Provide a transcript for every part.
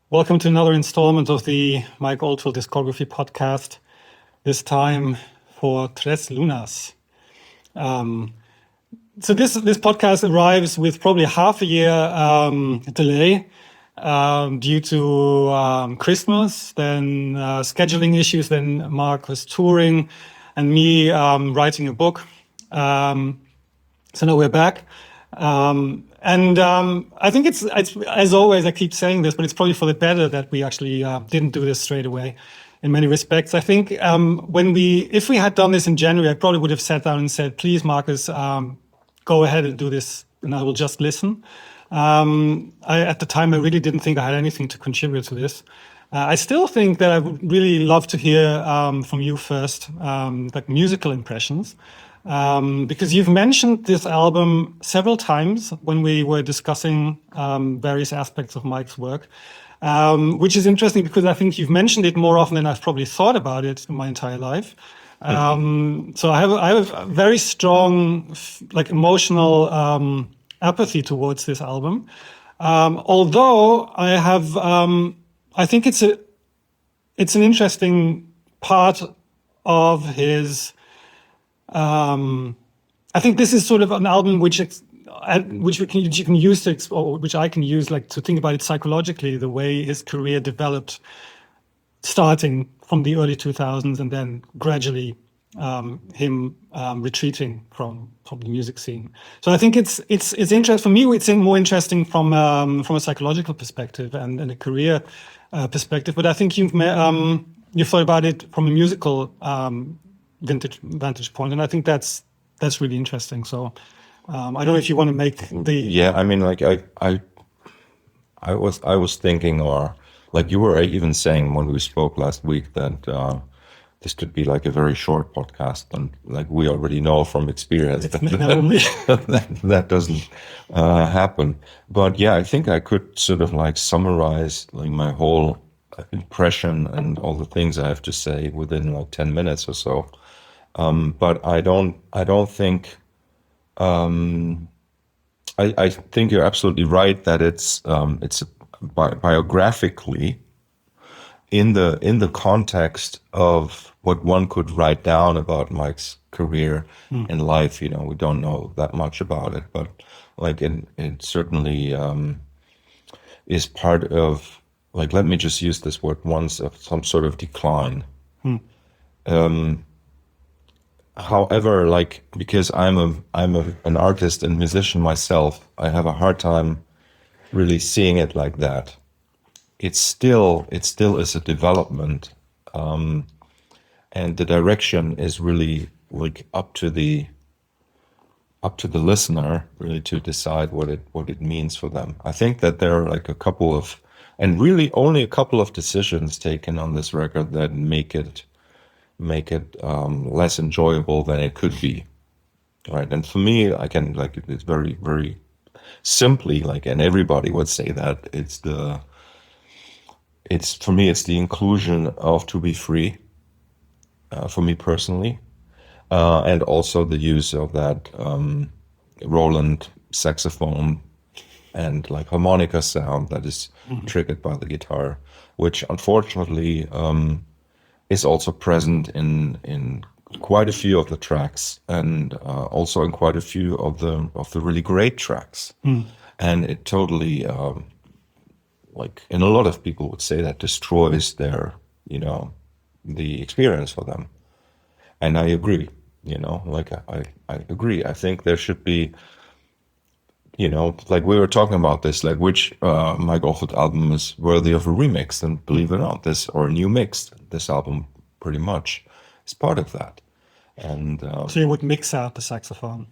Welcome to another installment of the Mike Oldfield Discography podcast, this time for Tres Lunas. So this podcast arrives with probably half a year delay due to Christmas, then scheduling issues, then Markus touring, and me writing a book. So now we're back. I think it's as always, I keep saying this, but it's probably for the better that we actually didn't do this straight away in many respects. I think if we had done this in January, I probably would have sat down and said, please, Markus, go ahead and do this, and I will just listen. At the time, I really didn't think I had anything to contribute to this. I still think that I would really love to hear from you first, like musical impressions. Because you've mentioned this album several times when we were discussing various aspects of Mike's work, which is interesting because I think you've mentioned it more often than I've probably thought about it in my entire life. So I have a very strong, like, emotional apathy towards this album. Although I think it's an interesting part of his. I think this is sort of an album which you can use or which I can use, like, to think about it psychologically, the way his career developed, starting from the early 2000s and then gradually him retreating from the music scene. So I think it's interesting for me. It's more interesting from a psychological perspective and a career perspective. But I think you've thought about it from a musical vantage point, and I think that's really interesting. So I don't know if you want to make the I mean, like I was thinking, or like you were even saying when we spoke last week, that this could be like a very short podcast, and like we already know from experience that doesn't happen. But yeah, I think I could sort of like summarize like my whole impression and all the things I have to say within like 10 minutes or so. But I don't think, I think you're absolutely right that it's biographically in the context of what one could write down about Mike's career and life. You know, we don't know that much about it, but like it certainly is part of, like, let me just use this word once, of some sort of decline. However, like, because I'm an artist and musician myself, I have a hard time really seeing it like that. It still is a development, and the direction is really like up to the listener really to decide what it means for them. I think that there are like really only a couple of decisions taken on this record that make it less enjoyable than it could be, right? And for me, I can, like, it's very, very simply, like, and everybody would say that for me, it's the inclusion of To Be Free, for me personally, and also the use of that Roland saxophone and like harmonica sound that is triggered by the guitar, which unfortunately is also present in quite a few of the tracks, and also in quite a few of the really great tracks. And it totally, like, and a lot of people would say that destroys their, the experience for them. And I agree, like I agree. I think there should be, like we were talking about this, like which Mike Oldfield album is worthy of a remix, and believe it or not, or a new mix. This album pretty much is part of that. And so you would mix out the saxophone.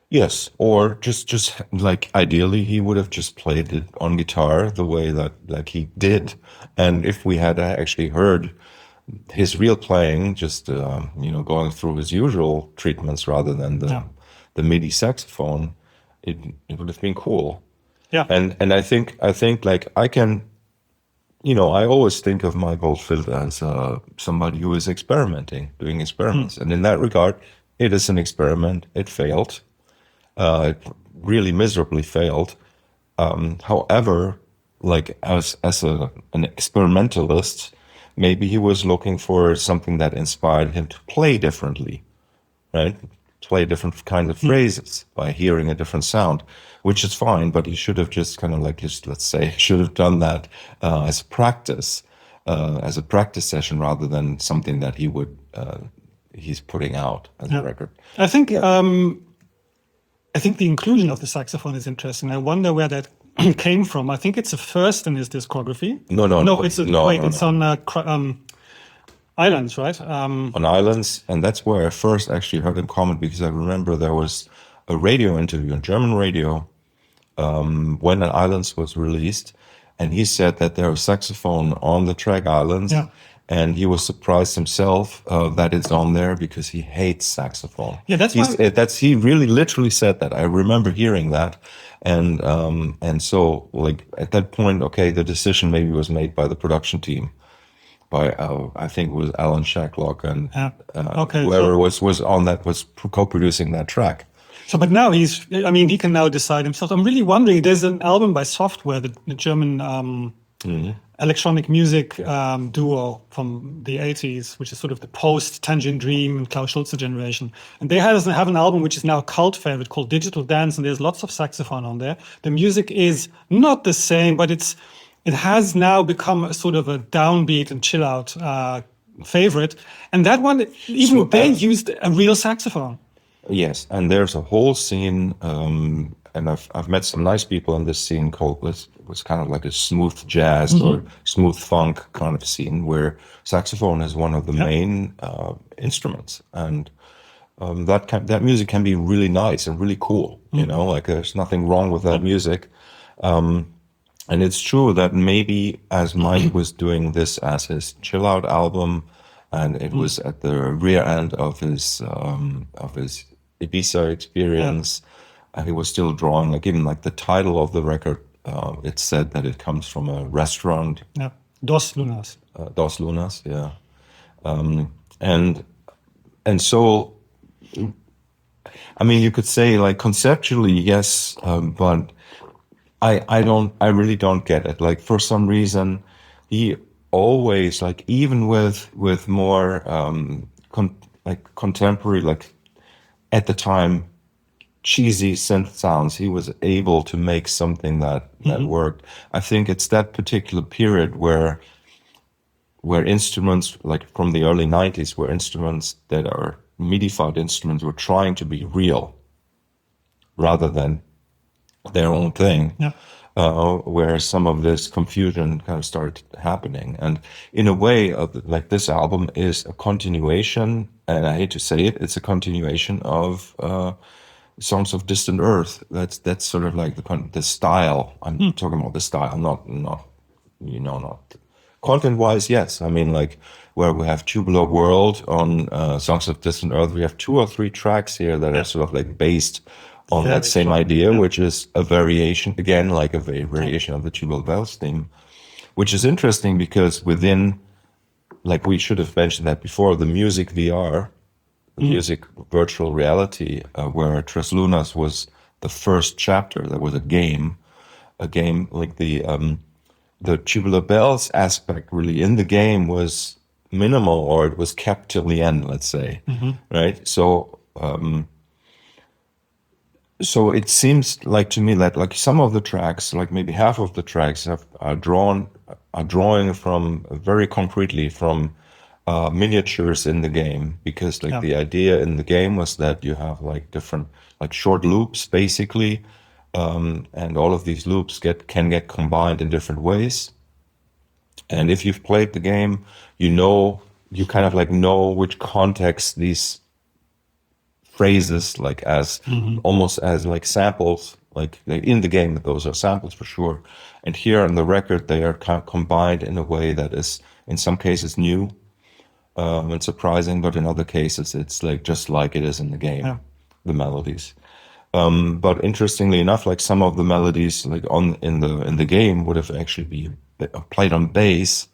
Yes, or just like ideally he would have just played it on guitar the way that like he did, and if we had actually heard his real playing, just going through his usual treatments rather than the MIDI saxophone, it would have been cool. Yeah, and I think like I can, I always think of Mike Oldfield as somebody who is doing experiments, and in that regard, it is an experiment. It failed. It really miserably failed. However, like an experimentalist, maybe he was looking for something that inspired him to play differently, right? Play different kinds of phrases by hearing a different sound, which is fine, but he should have just kind of like, just let's say, should have done that as a practice session rather than something that he's putting out as a record. I think the inclusion of the saxophone is interesting. I wonder where that came from. I think it's a first in his discography. No. It's on Islands, right? On Islands, and that's where I first actually heard him comment, because I remember there was a radio interview on German radio when Islands was released, and he said that there was saxophone on the track Islands, and he was surprised himself that it's on there because he hates saxophone. Yeah, he really literally said that. I remember hearing that, and so like at that point, okay, the decision maybe was made by the production team. By I think it was Alan Shacklock and whoever was on that, was co-producing that track. So, but now he can now decide himself. I'm really wondering, there's an album by Software, the German electronic music duo from the 80s, which is sort of the post-Tangent Dream and Klaus Schulze generation. And they have an album which is now a cult favorite called Digital Dance, and there's lots of saxophone on there. The music is not the same, but it has now become a sort of a downbeat and chill out favorite. And that one, they used a real saxophone. Yes, and there's a whole scene, and I've met some nice people in this scene called was kind of like a smooth jazz or smooth funk kind of scene, where saxophone is one of the main instruments, and that music can be really nice and really cool. You know, like there's nothing wrong with that music. And it's true that maybe as Mike was doing this as his chill out album, and it was at the rear end of his Ibiza experience, and he was still drawing, like even like the title of the record, it said that it comes from a restaurant. Yeah, Dos Lunas. Dos Lunas, yeah. And so, I mean, you could say like conceptually, yes, but I really don't get it. Like for some reason, he always, like even with more contemporary, like at the time, cheesy synth sounds, he was able to make something that worked. I think it's that particular period where instruments, like from the early 90s, where instruments that are MIDI-fied instruments were trying to be real rather than their own thing, where some of this confusion kind of started happening. And in a way, like this album is a continuation, and I hate to say it, it's a continuation of Songs of Distant Earth. That's sort of like the style. I'm talking about the style, not content-wise. Yes, I mean like where we have Tubular World on Songs of Distant Earth, we have 2 or 3 tracks here that are sort of like based on that same idea, which is a variation, again, like a variation of the Tubular Bells theme, which is interesting because within, like we should have mentioned that before, the music VR, the music virtual reality, where Tres Lunas was the first chapter, there was a game like the Tubular Bells aspect really in the game was minimal, or it was kept till the end, let's say, right? So it seems like to me that like some of the tracks, like maybe half of the tracks are drawing from very concretely from miniatures in the game, because like the idea in the game was that you have like different like short loops basically, and all of these loops can get combined in different ways. And if you've played the game, you kind of like know which context these phrases like as almost as like samples, like in the game, those are samples for sure. And here on the record, they are kind of combined in a way that is in some cases new and surprising, but in other cases it's like just like it is in the game, the melodies. But interestingly enough, like some of the melodies like in the game would have actually been played on bass.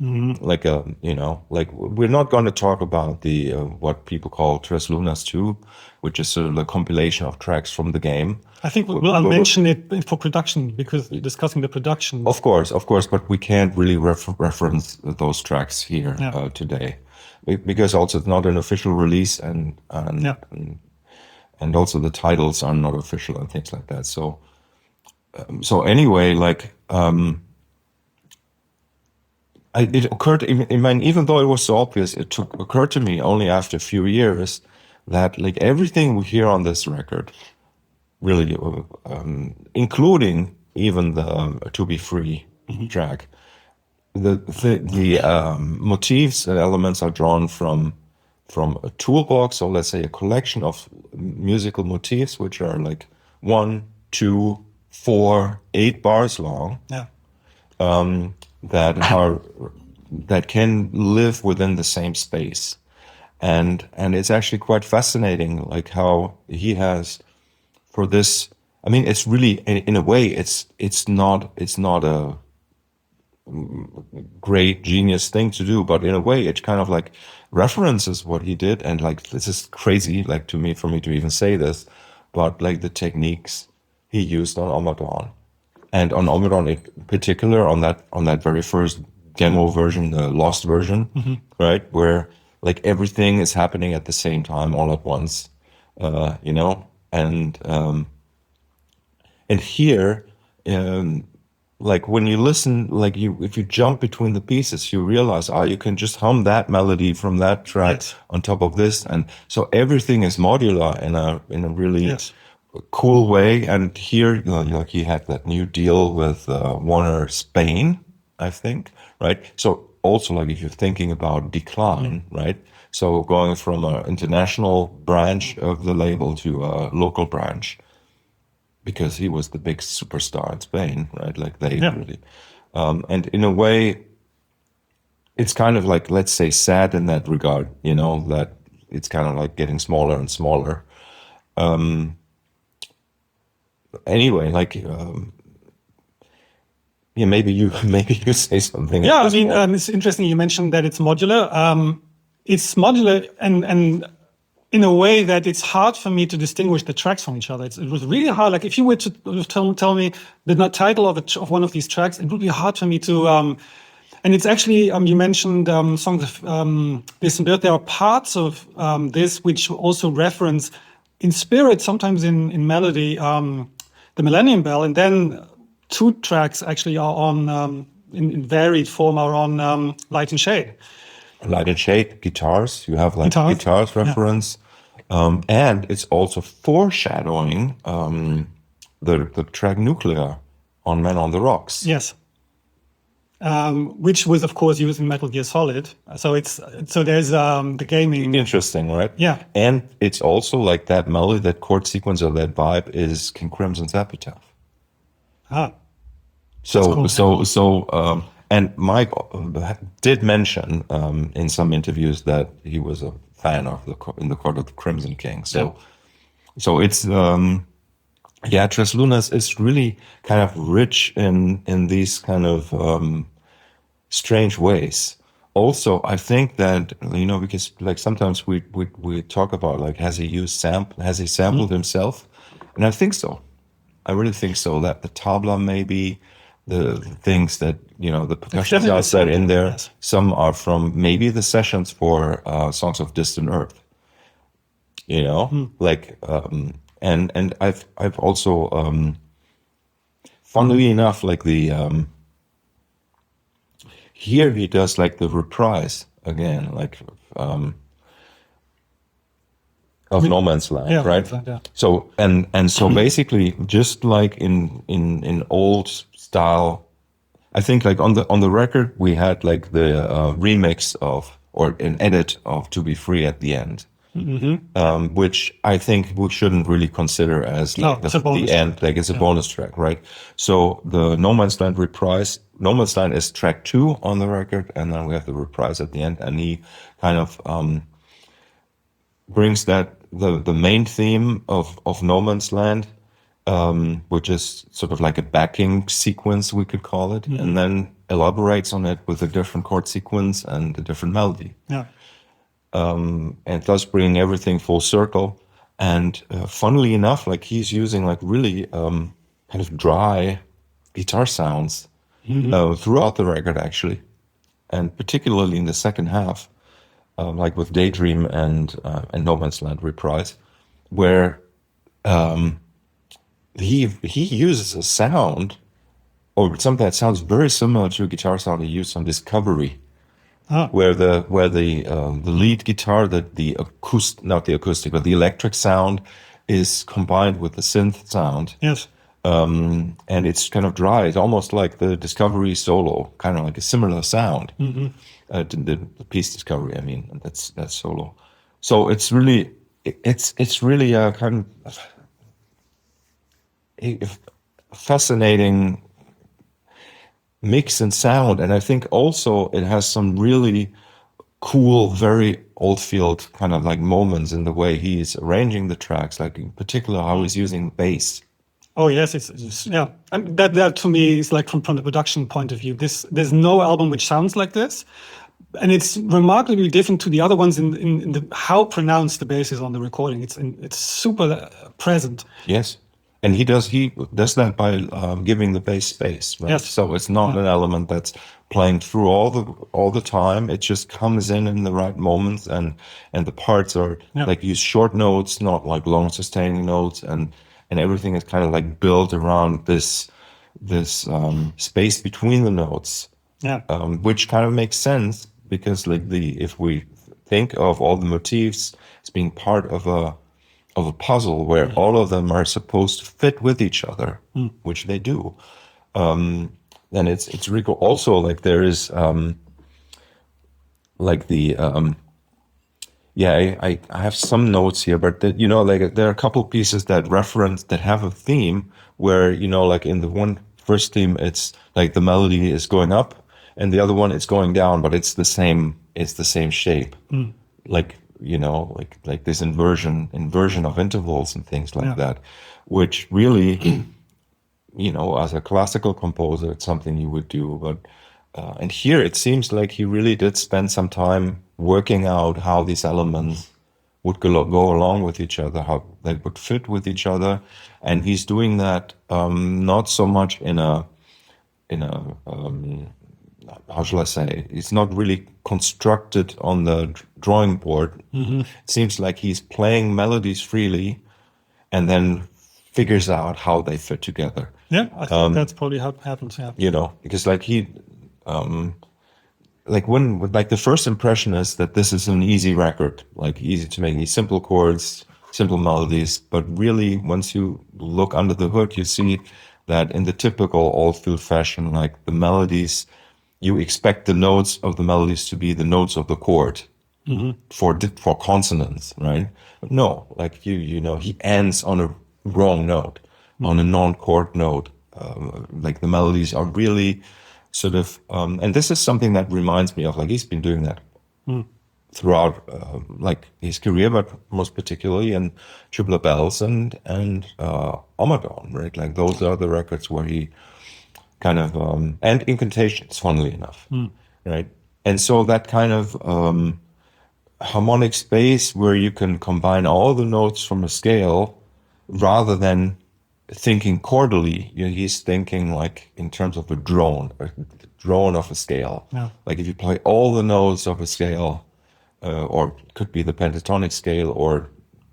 Like like we're not going to talk about the what people call Tres Lunas 2, which is sort of a compilation of tracks from the game. I think I'll mention it for production because we're discussing the production. Of course, but we can't really reference those tracks here today, because also it's not an official release, and also the titles are not official and things like that. So anyway, like it occurred. I mean, even though it was so obvious, it occurred to me only after a few years that like everything we hear on this record, really, including even the "To Be Free" track, the motifs and elements are drawn from a toolbox, or let's say a collection of musical motifs, which are like 1, 2, 4, 8 bars long. Yeah. That can live within the same space, and it's actually quite fascinating, like how he has for this. I mean, it's really in a way it's not a great genius thing to do, but in a way it kind of like references what he did, and like this is crazy, like for me to even say this, but like the techniques he used on Omadon. And on Omadon in particular, on that very first demo version, the lost version, right, where like everything is happening at the same time, all at once, and here, like when you listen, like if you jump between the pieces, you realize, you can just hum that melody from that track on top of this, and so everything is modular in a really cool way. And here, like he had that new deal with Warner Spain, I think, right? So also, like if you're thinking about Decline, right? So going from an international branch of the label to a local branch, because he was the big superstar in Spain, right? Like they really, and in a way, it's kind of like, let's say, sad in that regard, that it's kind of like getting smaller and smaller. Anyway, like, maybe you say something. Yeah, I mean, it's interesting you mentioned that it's modular. It's modular, and in a way that it's hard for me to distinguish the tracks from each other. It was really hard. Like if you were to tell me the title of one of these tracks, it would be hard for me to. And it's actually, you mentioned songs of this and that. There are parts of this which also reference in spirit, sometimes in melody, the Millennium Bell, and then 2 tracks actually are on in varied form are on Light and Shade. Light and Shade, guitars. You have like guitars reference, and it's also foreshadowing the track Nuclear on Man on the Rocks. Yes, which was of course used in Metal Gear Solid. So there's the gaming. Interesting, right? Yeah, and it's also like that melody, that chord sequence, or that vibe is King Crimson's Epitaph. So. And Mike did mention in some interviews that he was a fan of In the Court of the Crimson King. So it's Tres Lunas is really kind of rich in these kind of strange ways. Also, I think that because like sometimes we talk about like has he sampled himself, and I think so. I really think so, that the tabla maybe. The things that, the percussion guys that in there, some are from maybe the sessions for Songs of Distant Earth, like, and I've also, funnily enough, like here he does like the reprise again, like, of No Man's Land, right? Yeah. So, and so basically just like in old style, I think like on the record we had like the remix or an edit of To Be Free at the end, which I think we shouldn't really consider as like the end, like it's a bonus track, right? So the No Man's Land reprise, No Man's Land is track 2 on the record, and then we have the reprise at the end, and he kind of brings that the main theme of No Man's Land, which is sort of like a backing sequence, we could call it, and then elaborates on it with a different chord sequence and a different melody. Yeah. And thus bringing everything full circle. And funnily enough, like he's using like really kind of dry guitar sounds throughout the record, actually, and particularly in the second half, like with Daydream and No Man's Land Reprise, where he uses a sound or something that sounds very similar to a guitar sound he used on Discovery, where the lead guitar, the acoustic, not the acoustic, but the electric sound is combined with the synth sound. Yes. And it's kind of dry. It's almost like the Discovery solo, kind of like a similar sound. To the piece Discovery, I mean, that's solo. So it's really a kind of a fascinating mix and sound, and I think also it has some really cool, very Oldfield kind of like moments in the way he's arranging the tracks, like in particular how he's using bass. Oh yes, it's yeah. And that to me is like from the production point of view. There's no album which sounds like this, and it's remarkably different to the other ones in the how pronounced the bass is on the recording. It's super present. Yes. And he does that by giving the bass space, right? Yes. So it's not an element that's playing through all the time. It just comes in the right moments, and the parts are like use short notes, not like long sustaining notes, and everything is kind of like built around this space between the notes, which kind of makes sense because like if we think of all the motifs as being part of a puzzle where all of them are supposed to fit with each other, which they do. Then it's really cool. Also, like there is like the I have some notes here, but that, like there are a couple pieces that have a theme where like in the first theme it's like the melody is going up and the other one is going down, but it's the same shape, like like this inversion of intervals and things like that, which really, as a classical composer, it's something you would do. But and here it seems like he really did spend some time working out how these elements would go along with each other, how they would fit with each other, and he's doing that not so much in a how shall I say? It's not really constructed on the drawing board. It seems like he's playing melodies freely and then figures out how they fit together. Yeah, I think that's probably how it happens, yeah. Because like the first impression is that this is an easy record, like easy to make, these simple chords, simple melodies. But really, once you look under the hood, you see that in the typical Oldfield fashion, like the melodies, you expect the notes of the melodies to be the notes of the chord for consonants, right? But no, like he ends on a wrong note, on a non-chord note. Like the melodies are really sort of, and this is something that reminds me of, like he's been doing that throughout like his career, but most particularly in Tubular Bells and Omadon, right? Like those are the records where he kind of, and Incantations, funnily enough, right? And so that kind of harmonic space where you can combine all the notes from a scale rather than thinking chordally, he's thinking like in terms of a drone of a scale. Yeah. Like if you play all the notes of a scale, or it could be the pentatonic scale, or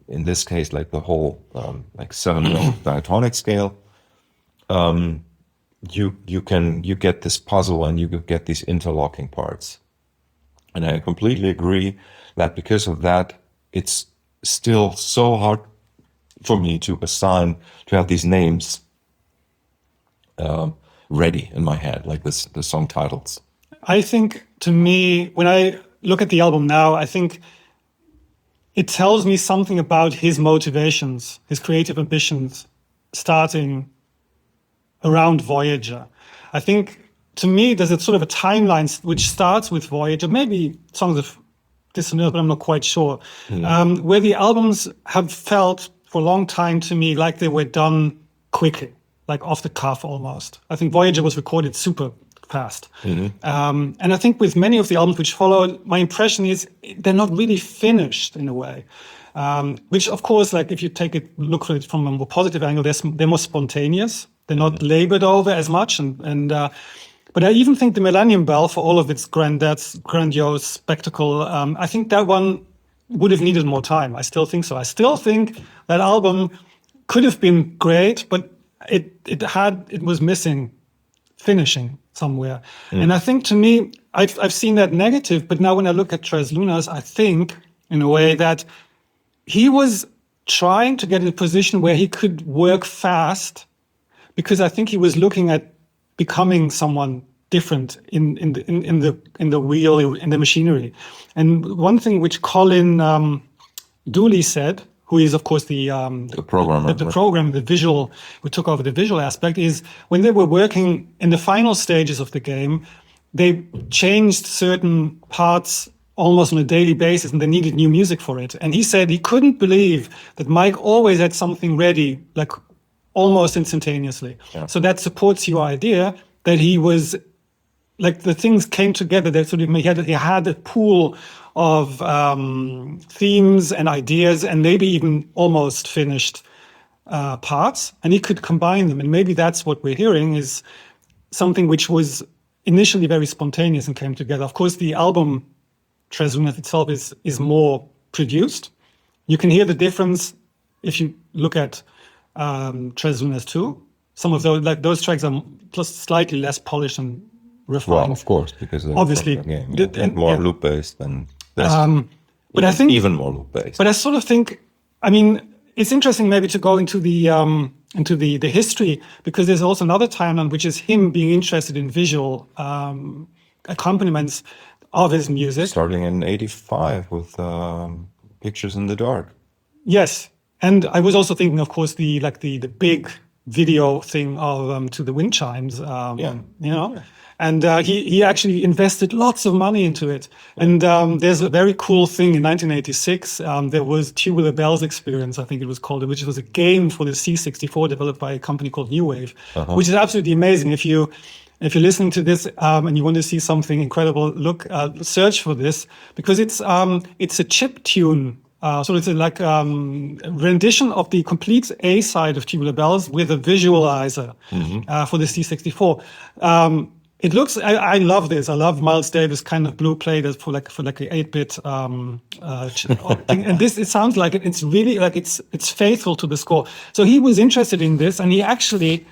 in this case, like the whole like 7-note diatonic scale, you get this puzzle and you get these interlocking parts. And I completely agree that because of that, it's still so hard for me to have these names ready in my head, like the song titles. I think, to me, when I look at the album now, I think it tells me something about his motivations, his creative ambitions, starting around Voyager. I think, to me, there's a sort of a timeline which starts with Voyager, maybe Songs of Dissonance, but I'm not quite sure, where the albums have felt for a long time to me like they were done quickly, like off the cuff almost. I think Voyager was recorded super fast. And I think with many of the albums which follow, my impression is they're not really finished in a way. Which, of course, like if you look at it from a more positive angle, they're more spontaneous. They're not labored over as much. But I even think the Millennium Bell, for all of its grandiose spectacle, I think that one would have needed more time. I still think so. I still think that album could have been great, but it was missing finishing somewhere. And I think, to me, I've seen that negative, but now when I look at Tres Lunas, I think in a way that he was trying to get in a position where he could work fast, because I think he was looking at becoming someone different in the wheel, in the machinery. And one thing which Colin Dooley said, who is of course the programmer, the visual, who took over the visual aspect, is when they were working in the final stages of the game, they changed certain parts almost on a daily basis, and they needed new music for it. And he said he couldn't believe that Mike always had something ready, like almost instantaneously. Yeah. So that supports your idea that he was, like, the things came together. That sort of he had a pool of themes and ideas, and maybe even almost finished parts, and he could combine them. And maybe that's what we're hearing, is something which was initially very spontaneous and came together. Of course, the album Tres Lunas itself is more produced. You can hear the difference if you look at Tres Lunas 2. Some of those tracks are just slightly less polished and refined. Well, of course, because obviously and more loop based and but I think even more loop based. But I sort of think, I mean, it's interesting maybe to go into the history, because there's also another timeline which is him being interested in visual accompaniments of his music, starting in '85 with Pictures in the Dark. Yes, and I was also thinking, of course, the big video thing of To the Wind Chimes. You know. Yeah. And he actually invested lots of money into it. And there's a very cool thing in 1986. There was Tubular Bells Experience, I think it was called, which was a game for the C64 developed by a company called New Wave, which is absolutely amazing. If you're listening to this and you want to see something incredible, search for this, because it's a chip tune. So it's like a rendition of the complete A side of Tubular Bells with a visualizer for the C64. It looks. I love this. I love Miles Davis kind of blue plate for like a 8-bit thing. And this, it sounds like it's really like it's faithful to the score. So he was interested in this, and he actually,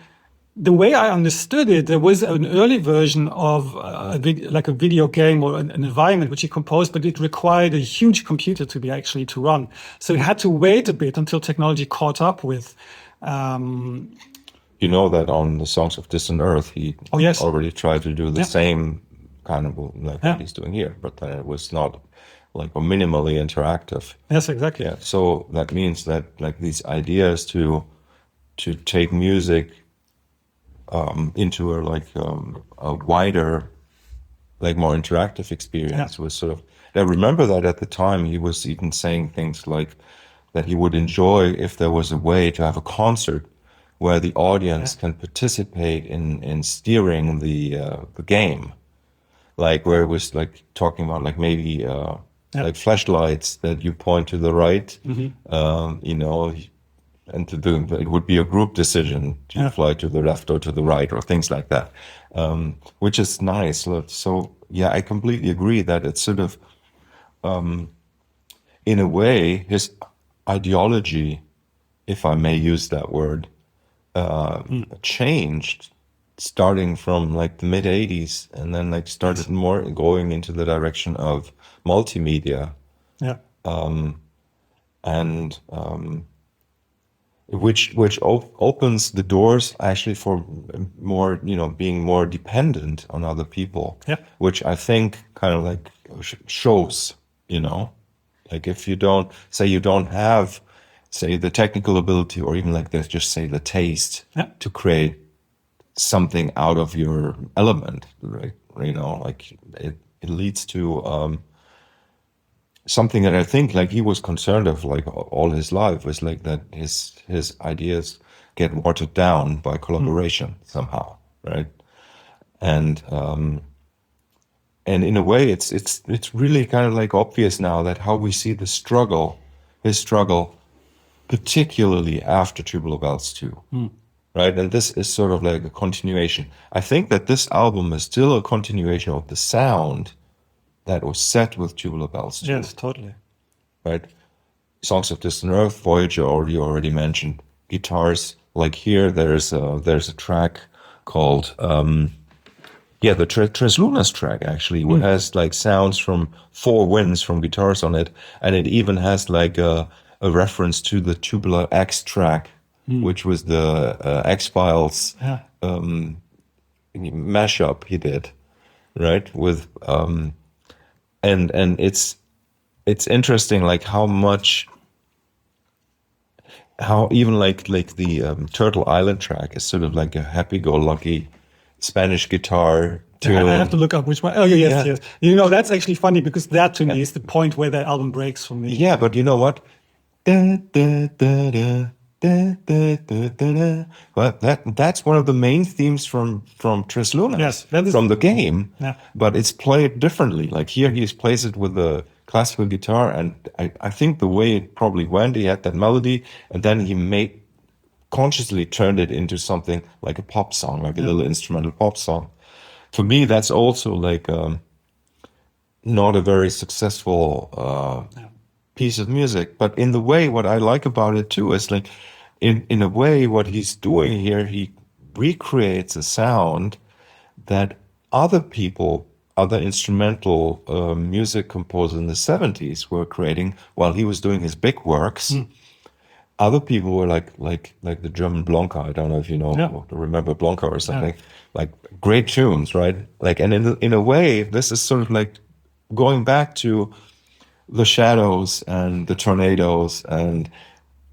the way I understood it, there was an early version of a video game or an environment which he composed, but it required a huge computer to run. So he had to wait a bit until technology caught up with. You know that on the Songs of Distant Earth, he already tried to do the same kind of what he's doing here, but then it was not like minimally interactive. Yes, exactly. Yeah. So that means that like these ideas to take music into a wider, like more interactive experience was sort of. I remember that at the time he was even saying things like that he would enjoy if there was a way to have a concert where the audience can participate in steering the game, like where it was like talking about like maybe like flashlights that you point to the right, you know, and it would be a group decision to fly to the left or to the right or things like that, which is nice. So yeah, I completely agree that it's sort of, in a way, his ideology, if I may use that word, changed starting from like the mid 80s and then like started more going into the direction of multimedia. And which opens the doors actually for more, you know, being more dependent on other people, which I think kind of like shows, you know, like if you don't have, say, the technical ability or even like this, just say the taste to create something out of your element, right? You know, like it leads to something that I think like he was concerned of like all his life was like that his ideas get watered down by collaboration somehow, right? And in a way, it's really kind of like obvious now that how we see his struggle, particularly after Tubular Bells 2, right? And this is sort of like a continuation. I think that this album is still a continuation of the sound that was set with Tubular Bells 2. Yes, totally. Right? Songs of Distant Earth, Voyager, you already mentioned. Guitars, like here, there's a track called the Tres Lunas track actually, which has like sounds from Four Winds from guitars on it, and it even has like a reference to the Tubular X track, which was the X-Files mashup he did, right? With and it's interesting, like how even like the Turtle Island track is sort of like a happy-go-lucky Spanish guitar tune. I have to look up which one. Oh, yes, yes. You know, that's actually funny because that to me is the point where the album breaks for me. Yeah, but you know what? Da, da, da, da, da, da, da, da, da. Well, that's one of the main themes from Tres Lunas. Yes, that is from the game. Yeah. But it's played differently. Like here, he plays it with the classical guitar, and I think the way it probably went, he had that melody, and then he consciously turned it into something like a pop song, like a little instrumental pop song. For me, that's also like not a very successful piece of music. But in the way, what I like about it too is like, in a way, what he's doing here, he recreates a sound that other instrumental music composers in the 70s were creating while he was doing his big works. Other people were like the German Blanca. I don't know if you know, remember Blanca or something. Like great tunes, right? Like, and in a way, this is sort of like going back to the Shadows and the Tornadoes, and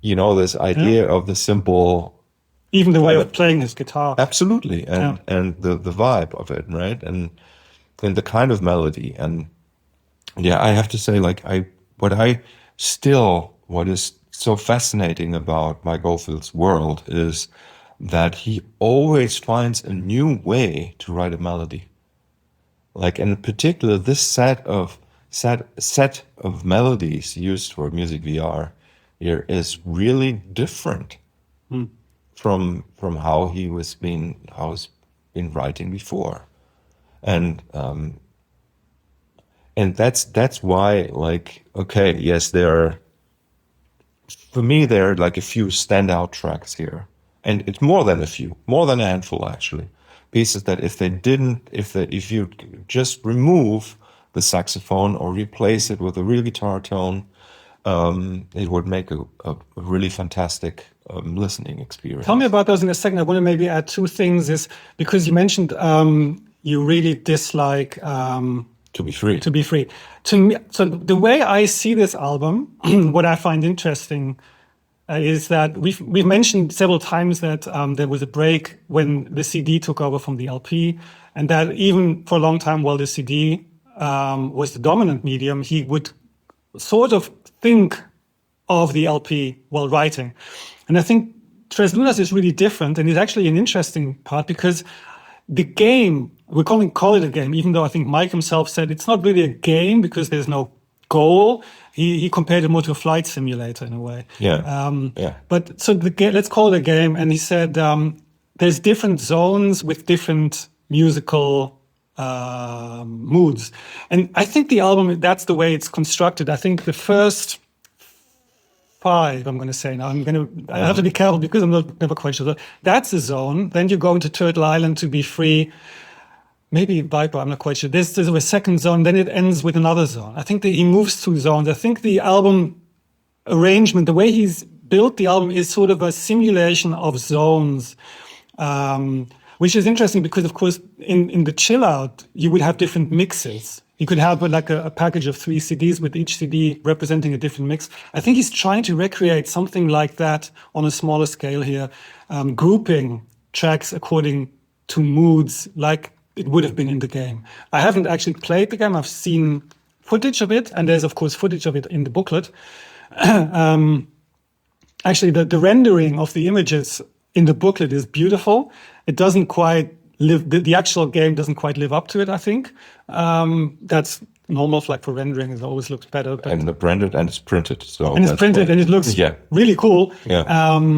this idea of the simple, even the way of playing his guitar. Absolutely, and the vibe of it, right? And the kind of melody, and I have to say, like what is so fascinating about Mike Oldfield's world is that he always finds a new way to write a melody. Like, in particular, this set of melodies used for Music VR here is really different from how he's been writing before, and that's why, like, okay, yes, for me, there are like a few standout tracks here. And it's more than a handful, actually. Pieces that if you just remove the saxophone or replace it with a real guitar tone, it would make a really fantastic listening experience. Tell me about those in a second. I want to maybe add two things. Is because you mentioned you really dislike To Be Free. To Be Free. To me, so the way I see this album, what I find interesting is that we've mentioned several times that there was a break when the CD took over from the LP, and that even for a long time, while the CD was the dominant medium, he would sort of think of the LP while writing. And I think Tres Lunas is really different, and it's actually an interesting part because the game, we call it a game, even though I think Mike himself said it's not really a game because there's no goal. He compared it more to a flight simulator in a way. But so let's call it a game. And he said there's different zones with different musical moods. And I think the album, that's the way it's constructed. I think the first 5, I'm going to say now. I have to be careful because I'm never quite sure. That's the zone. Then you go into Turtle Island, To Be Free. Maybe Viper, I'm not quite sure. There's a second zone, then it ends with another zone. I think that he moves through zones. I think the album arrangement, the way he's built the album is sort of a simulation of zones, which is interesting because, of course, in the chill out, you would have different mixes. You could have like a package of 3 CDs with each CD representing a different mix. I think he's trying to recreate something like that on a smaller scale here, grouping tracks according to moods like it would have been in the game. I haven't actually played the game. I've seen footage of it, and there's, of course, footage of it in the booklet. Actually, the rendering of the images in the booklet is beautiful. It doesn't quite the actual game doesn't quite live up to it, I think. That's normal, like for rendering, it always looks better. But, and branded and it's printed. So and it's printed and it looks really cool. Yeah.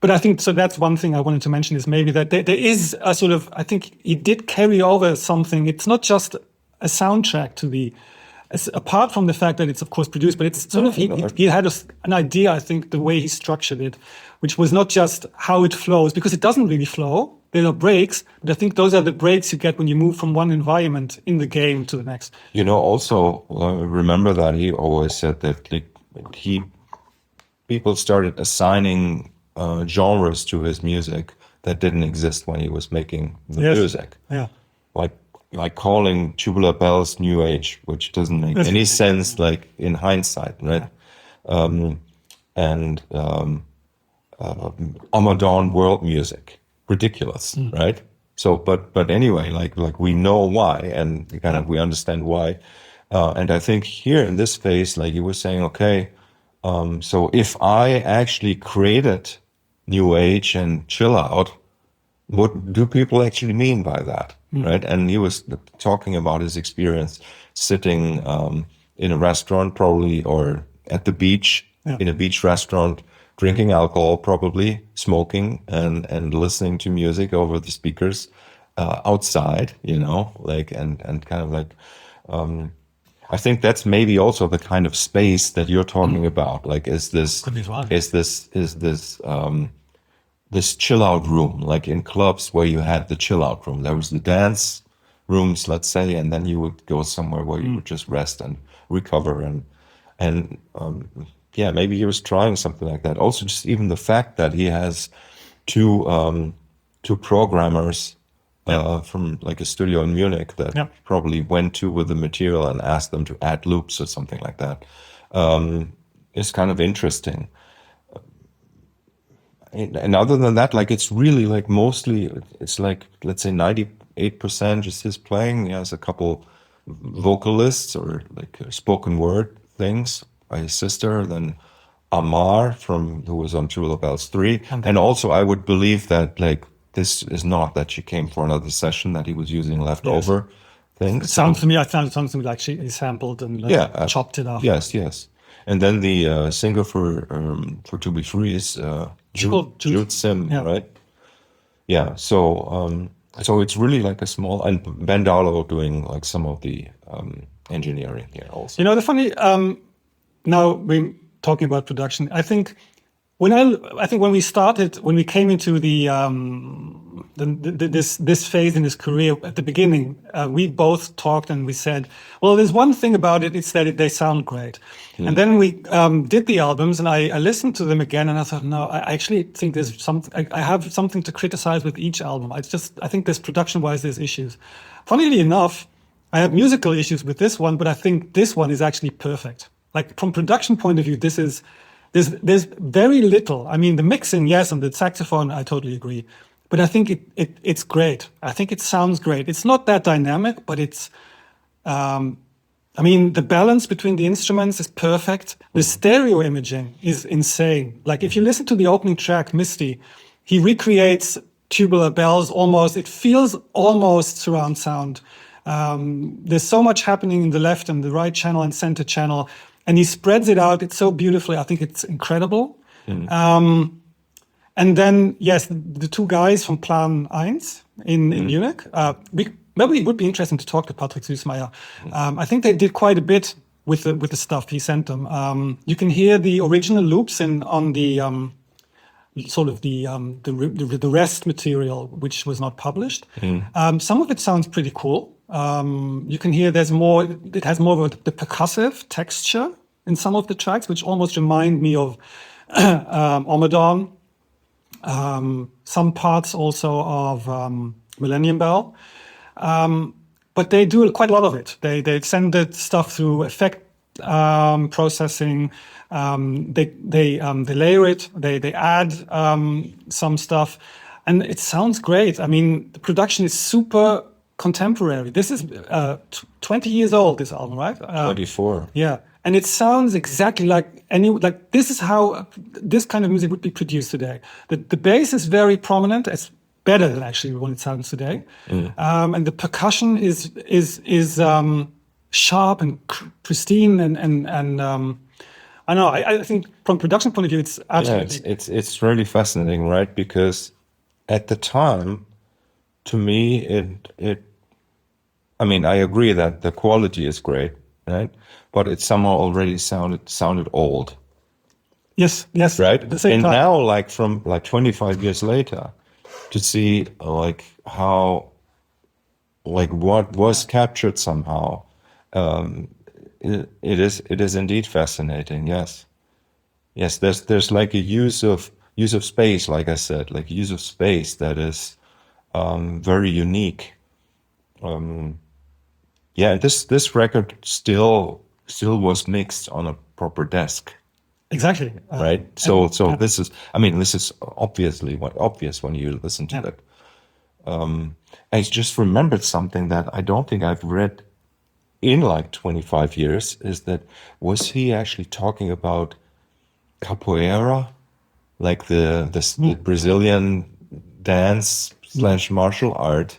But I think, so that's one thing I wanted to mention is maybe that there is a sort of, I think he did carry over something. It's not just a soundtrack to the, apart from the fact that it's of course produced, but it's sort of, he had an idea, I think, the way he structured it, which was not just how it flows, because it doesn't really flow. There are breaks, but I think those are the breaks you get when you move from one environment in the game to the next. Also, remember that he always said that people started assigning genres to his music that didn't exist when he was making the music. Yeah. Like calling Tubular Bells New Age, which doesn't make any sense, like in hindsight, right? And Amadon world music, ridiculous, right? So, but anyway, like we know why, and kind of we understand why. And I think here in this phase, like you were saying, okay, so if I actually created New Age and chill out, what do people actually mean by that, right? And he was talking about his experience sitting in a restaurant, probably, or at the beach, in a beach restaurant, drinking alcohol, probably, smoking, and listening to music over the speakers outside, and kind of like, I think that's maybe also the kind of space that you're talking about. Like, is this this chill out room, like in clubs where you had the chill out room. There was the dance rooms, let's say, and then you would go somewhere where you would just rest and recover. And maybe he was trying something like that. Also, just even the fact that he has two programmers from like a studio in Munich that probably went to with the material and asked them to add loops or something like that is kind of interesting. And other than that, like it's really like mostly it's like, let's say 98% just his playing. He has a couple vocalists or like spoken word things by his sister, then Amar who was on Tubular Bells 3. And also I would believe that like this is not that she came for another session, that he was using leftover things. It sounds to me, I found something like she sampled and chopped it up. Yes. And then the singer for To Be Free is Jude Sim, right? Yeah. So it's really like a small, and Ben Darlow doing like some of the engineering here also. The funny now we're talking about production. I think when we came into this phase in his career at the beginning, we both talked and we said, well, there's one thing about it, it's that they sound great. And then we did the albums and I listened to them again and I thought, no, I actually think there's something, I have something to criticize with each album. I think there's production-wise, there's issues. Funnily enough, I have musical issues with this one, but I think this one is actually perfect. Like from production point of view, there's very little. I mean, the mixing, yes, and the saxophone, I totally agree. But I think it's great. I think it sounds great. It's not that dynamic, but it's, the balance between the instruments is perfect. The stereo imaging is insane. Like if you listen to the opening track, Misty, he recreates Tubular Bells almost. It feels almost surround sound. There's so much happening in the left and the right channel and center channel. And he spreads it out. It's so beautifully. I think it's incredible. And then, yes, the two guys from Plan 1 in Munich. Maybe it would be interesting to talk to Patrick Süßmeier. I think they did quite a bit with the stuff he sent them. You can hear the original loops on the sort of the rest material, which was not published. Some of it sounds pretty cool. You can hear it has more of the percussive texture in some of the tracks, which almost remind me of Omadon. Some parts also of Millennium Bell. But they do quite a lot of it. They send the stuff through effect processing. They layer it. They add some stuff, and it sounds great. I mean, the production is super contemporary. This is 20 years old. This album, right? 24. Yeah, and it sounds exactly like this is how this kind of music would be produced today. The bass is very prominent. better than actually when it sounds today. And the percussion is sharp and pristine, and I know. I think from production point of view, it's absolutely it's really fascinating, right? Because at the time, to me, it I mean, I agree that the quality is great, right? But it somehow already sounded old, yes, right? At the same And time. now, like from like 25 years later, to see like how, like what was captured somehow, it is indeed fascinating. Yes, yes. There's like a use of space, like I said, like use of space that is very unique. Yeah, this record still was mixed on a proper desk, Exactly. right? So this is, I mean, this is obvious when you listen to it. I just remembered something that I don't think I've read in like 25 years, is that was he actually talking about capoeira, like the Brazilian dance / martial art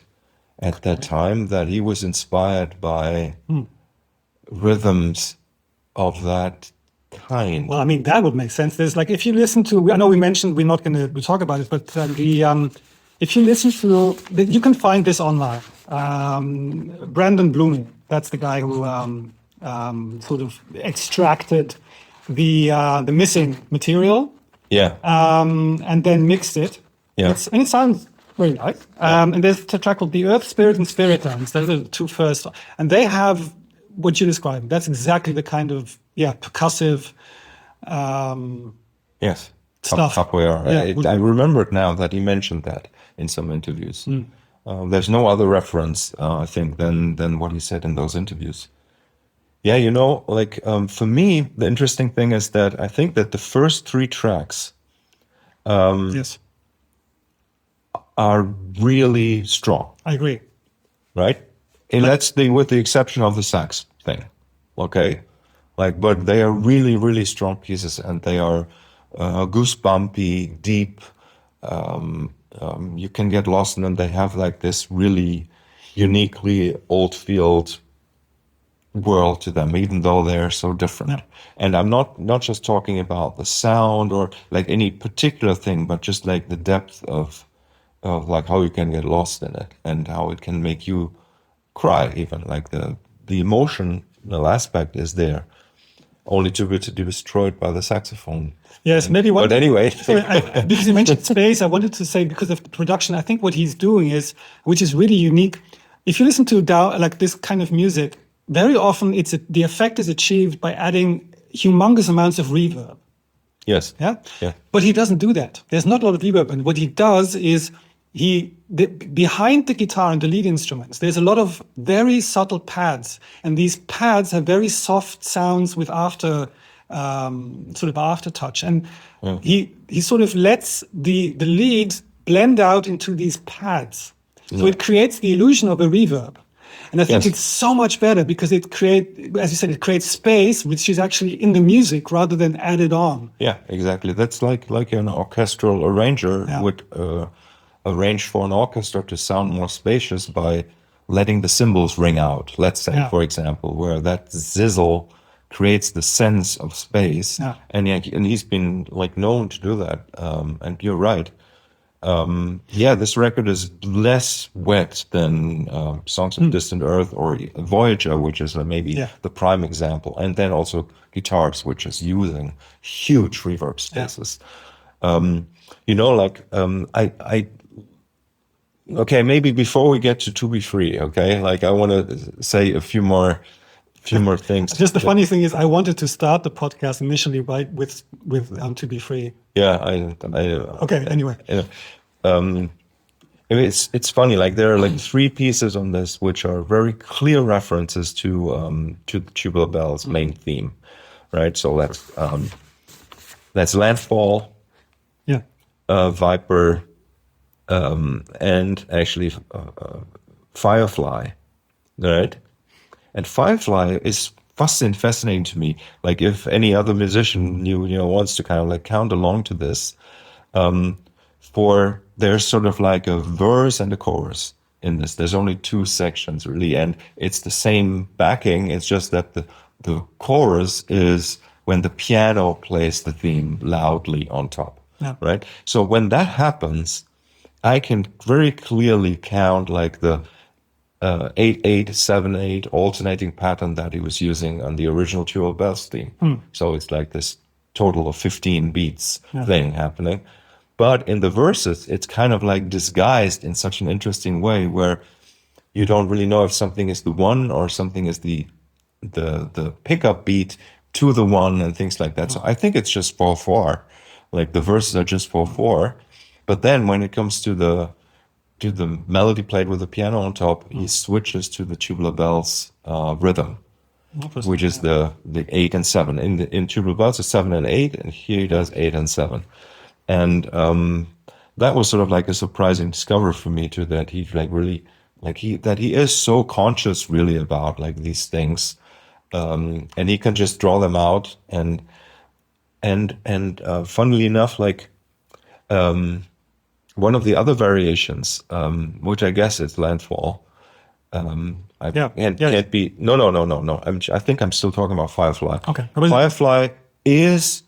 at that time, that he was inspired by rhythms of that kind. Well, I mean, that would make sense. There's like, if you listen to, I know we mentioned we're not going to talk about it, but if you listen to, you can find this online. Brandon Blooming, that's the guy who sort of extracted the missing material Yeah. and then mixed it. Yeah. And it sounds very nice. And there's a track called The Earth, Spirit, and Spirit Dance. Those are the two first. And they have what you described. That's exactly the kind of, percussive Yes. stuff. Capoeira. Yeah. I remember it now that he mentioned that in some interviews. There's no other reference, I think, than what he said in those interviews. Yeah, you know, like for me, the interesting thing is that I think that the first 3 tracks Yes, are really strong, I agree. right? And that's with the exception of the sax thing, okay? Like, but they are really, really strong pieces, and they are goosebumpy, deep. You can get lost in them. They have like this really uniquely Oldfield world to them, even though they're so different. Yeah. And I'm not just talking about the sound or like any particular thing, but just like the depth of like how you can get lost in it and how it can make you cry, even like the emotional aspect is there, only to be destroyed by the saxophone. Yes, maybe one. But anyway, Sorry, because you mentioned space, I wanted to say, because of the production, I think what he's doing is, which is really unique. If you listen to like this kind of music, very often the effect is achieved by adding humongous amounts of reverb. yes, Yeah. yeah, But he doesn't do that. There's not a lot of reverb, and what he does is behind the guitar and the lead instruments, there's a lot of very subtle pads, and these pads have very soft sounds with sort of aftertouch, and he sort of lets the lead blend out into these pads, so it creates the illusion of a reverb. And I think it's so much better because it as you said, it creates space, which is actually in the music rather than added on. yeah, exactly. That's like an orchestral arranger would arrange for an orchestra to sound more spacious by letting the cymbals ring out. Let's say, for example, where that zizzle creates the sense of space, and he's been like known to do that. And you're right. This record is less wet than Songs of Distant Earth or Voyager, which is maybe the prime example, and then also Guitars, which is using huge reverb spaces. You know, like okay, maybe before we get to Be Free, okay, like I want to say a few more things. Just the funny thing is, I wanted to start the podcast initially with To Be Free. Yeah, okay. Anyway, it's funny. Like there are like 3 pieces on this which are very clear references to the Tubular Bells main theme, right? So that's Landfall, Viper, and actually Firefly, right? And Firefly is fascinating to me. Like if any other musician you know wants to kind of like count along to this, there's sort of like a verse and a chorus in this. There's only two sections really, and it's the same backing. It's just that the chorus is when the piano plays the theme loudly on top, right? So when that happens, I can very clearly count like the 8/8, 7/8 alternating pattern that he was using on the original Tubular Bells theme. So it's like this total of 15 beats thing happening. But in the verses, it's kind of like disguised in such an interesting way where you don't really know if something is the one or something is the pickup beat to the one and things like that. So I think it's just 4/4. Like the verses are just 4/4. But then when it comes to the melody played with the piano on top, he switches to the Tubular Bells rhythm, which is the 8 and 7. In Tubular Bells, it's 7 and 8, and here he does 8 and 7. And that was sort of like a surprising discovery for me too, that he like really that he is so conscious really about like these things, and he can just draw them out. And funnily enough, like one of the other variations, which I guess is Landfall. Can't be. No. I think I'm still talking about Firefly. Okay. Firefly is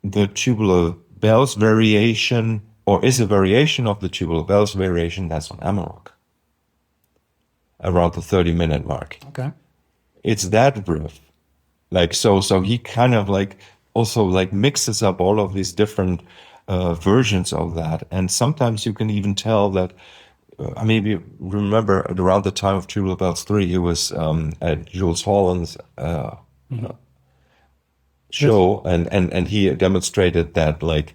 the Tubular Bells variation, or is a variation of the Tubular Bells variation that's on Amarok, around the 30-minute mark. Okay. It's that riff. Like, so he kind of like also like mixes up all of these different versions of that. And sometimes you can even tell that, maybe remember around the time of Tubular Bells 3, he was at Jules Holland's show, and he demonstrated that like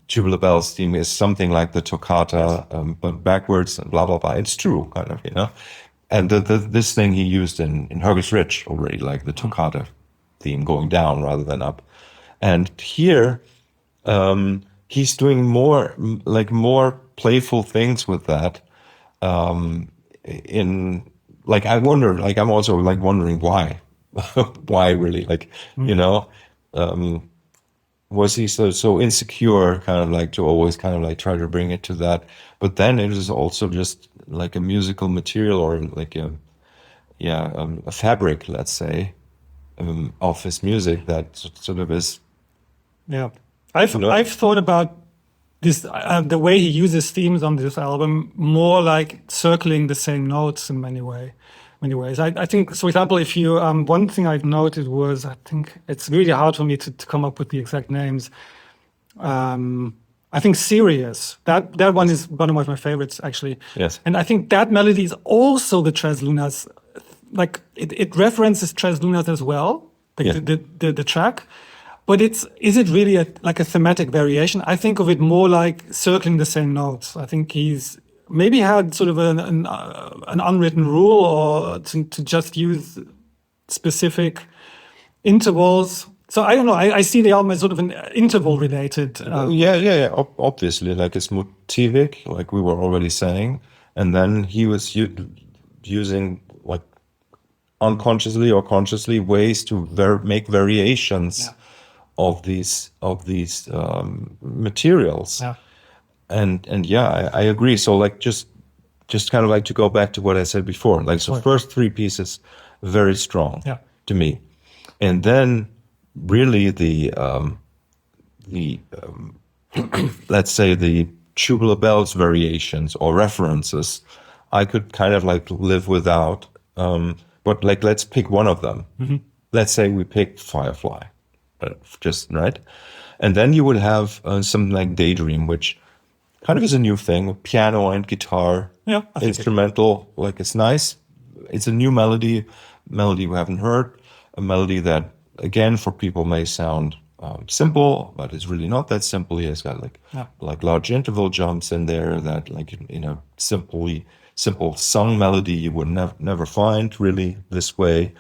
Tubular Bells theme is something like the toccata, but backwards and blah, blah, blah. It's true, kind of, you know. And this thing he used in Hergus Rich already, like the toccata theme going down rather than up. And here, he's doing more playful things with that. I'm also like wondering why, why really, like, you know, was he so insecure, kind of like to always kind of like try to bring it to that. But then it is also just like a musical material, or like a fabric, let's say, of his music that sort of is. Yeah, I've thought about this, the way he uses themes on this album, more like circling the same notes in many ways. I think, for example, if you one thing I've noted was, I think it's really hard for me to come up with the exact names. I think Sirius, that one is one of my favorites actually. Yes. And I think that melody is also the Tres Lunas, like it references Tres Lunas as well, the track. But is it really like a thematic variation? I think of it more like circling the same notes. I think he's maybe had sort of an unwritten rule, or to just use specific intervals. So I don't know. I see the album as sort of an interval related. Obviously, like it's motivic, like we were already saying, and then he was using like unconsciously or consciously ways to make variations of these materials. Yeah. And I agree. So like just kind of like to go back to what I said before, like so first three pieces very strong to me, and then really the let's say the Tubular Bells variations or references I could kind of like live without, but like let's pick one of them. Let's say we pick Firefly, just right, and then you would have something like Daydream, which kind of is a new thing, piano and guitar, instrumental. Like it's nice. It's a new melody we haven't heard. A melody that, again, for people may sound simple, but it's really not that simple. It's got like large interval jumps in there that, like, in a simple sung melody you would never find really this way.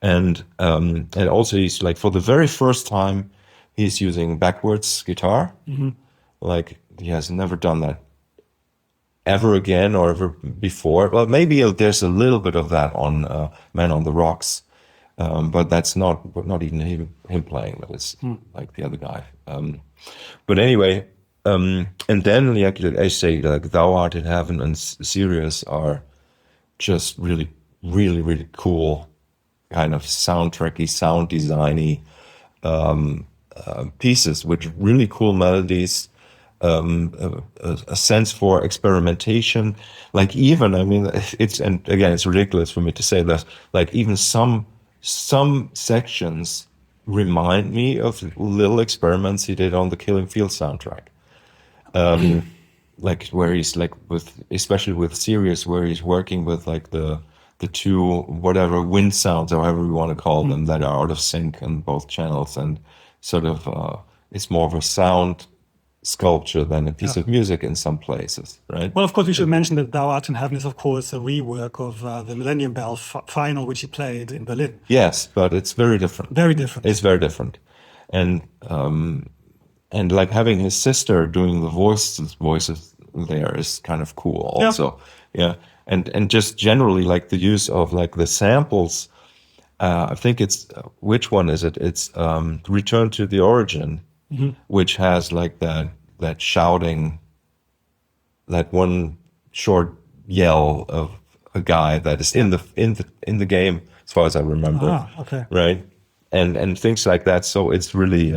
And also he's like, for the very first time, he's using backwards guitar. Like, he has never done that ever again or ever before. Well, maybe there's a little bit of that on Man on the Rocks, but that's not even him playing, but it's like the other guy. But anyway, And then, like I say, like Thou Art in Heaven and Sirius are just really, really, really cool, kind of soundtracky, sound designy pieces with really cool melodies, a sense for experimentation. Like even, I mean, and again, it's ridiculous for me to say that. Like even some sections remind me of little experiments he did on the Killing Field soundtrack. Like where he's like especially with Sirius, where he's working with like the two whatever wind sounds or however we want to call them that are out of sync on both channels, and sort of it's more of a sound sculpture than a piece of music in some places, right? Well, of course, we should mention that Thou Art in Heaven is, of course, a rework of the Millennium Bell final, which he played in Berlin. Yes, but it's very different. Very different. It's very different, and like having his sister doing the voices there is kind of cool also. Yeah. And just generally like the use of like the samples. I think it's which one is it? It's Return to the Origin, which has like that shouting, that one short yell of a guy that is in the game, as far as I remember. Ah, okay. Right. And things like that. So it's really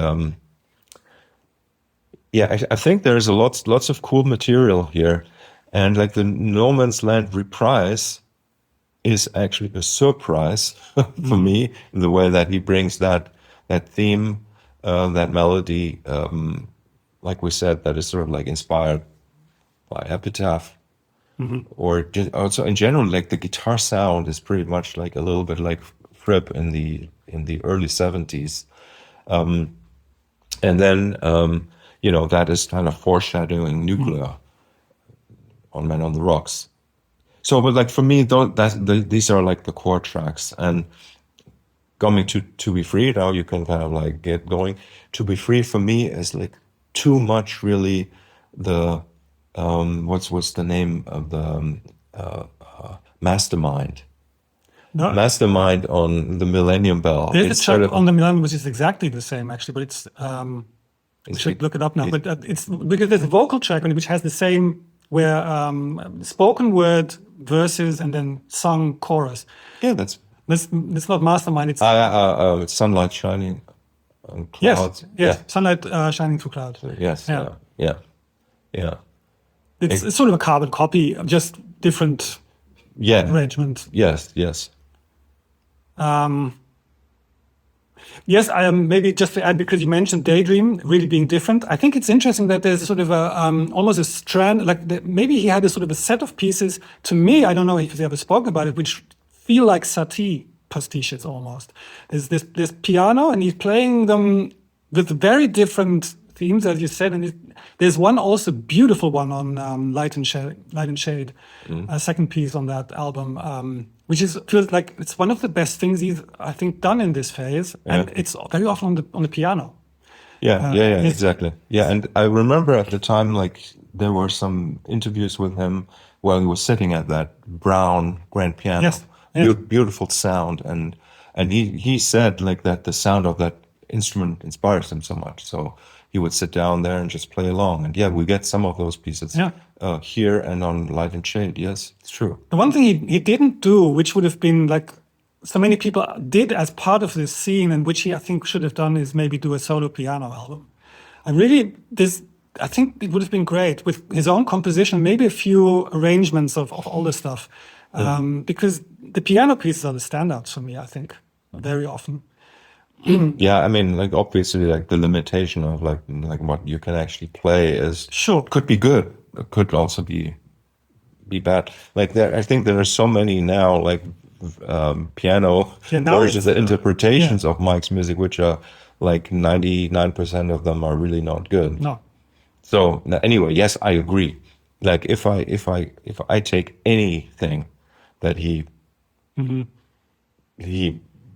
I think there's lots of cool material here, and like the No Man's Land reprise is actually a surprise for me in the way that he brings that theme, that melody, like we said, that is sort of like inspired by Epitaph, or just also in general, like the guitar sound is pretty much like a little bit like Fripp in the early 70s, and then. That is kind of foreshadowing Nuclear on Man on the Rocks. So, but like for me, these are like the core tracks. And coming to Be Free, now you can kind of like get going. To Be Free for me is like too much really the, what's the name of the Mastermind? No. Mastermind on the Millennium Bell. There's a track on the Millennium which is exactly the same actually, but it's... we should look it up now, but it's because there's a vocal track on it which has the same, where spoken word verses and then sung chorus. Yeah, that's not Mastermind. It's Sunlight Shining on Clouds. Yes, Sunlight Shining Through Clouds. Yes, yeah. It's sort of a carbon copy, just different arrangement. Yes. Yes, maybe just to add, because you mentioned Daydream really being different. I think it's interesting that there's sort of a almost a strand, like maybe he had a sort of a set of pieces. To me, I don't know if he ever spoke about it, which feel like Satie pastiches almost. There's this piano, and he's playing them with very different themes, as you said. And there's one also beautiful one on Light and Shade, a second piece on that album. Which feels like it's one of the best things he's, I think, done in this phase, and it's very often on the piano. Yeah, exactly. Yeah, and I remember at the time, like there were some interviews with him while he was sitting at that brown grand piano. Yes. Beautiful sound, and he said like that the sound of that instrument inspires him so much. So he would sit down there and just play along, and we get some of those pieces. Here and on Light and Shade. Yes, it's true. The one thing he didn't do, which would have been like so many people did as part of this scene, and which he, I think, should have done, is maybe do a solo piano album. I think it would have been great with his own composition, maybe a few arrangements of all the stuff, because the piano pieces are the standouts for me, I think, very often. Yeah, I mean, like obviously, like the limitation of like what you can actually play is could be good. It could also be bad. Like I think there are so many now, like piano versions and interpretations of Mike's music, which are like 99% of them are really not good. No. So anyway, yes, I agree. Like if I take anything that he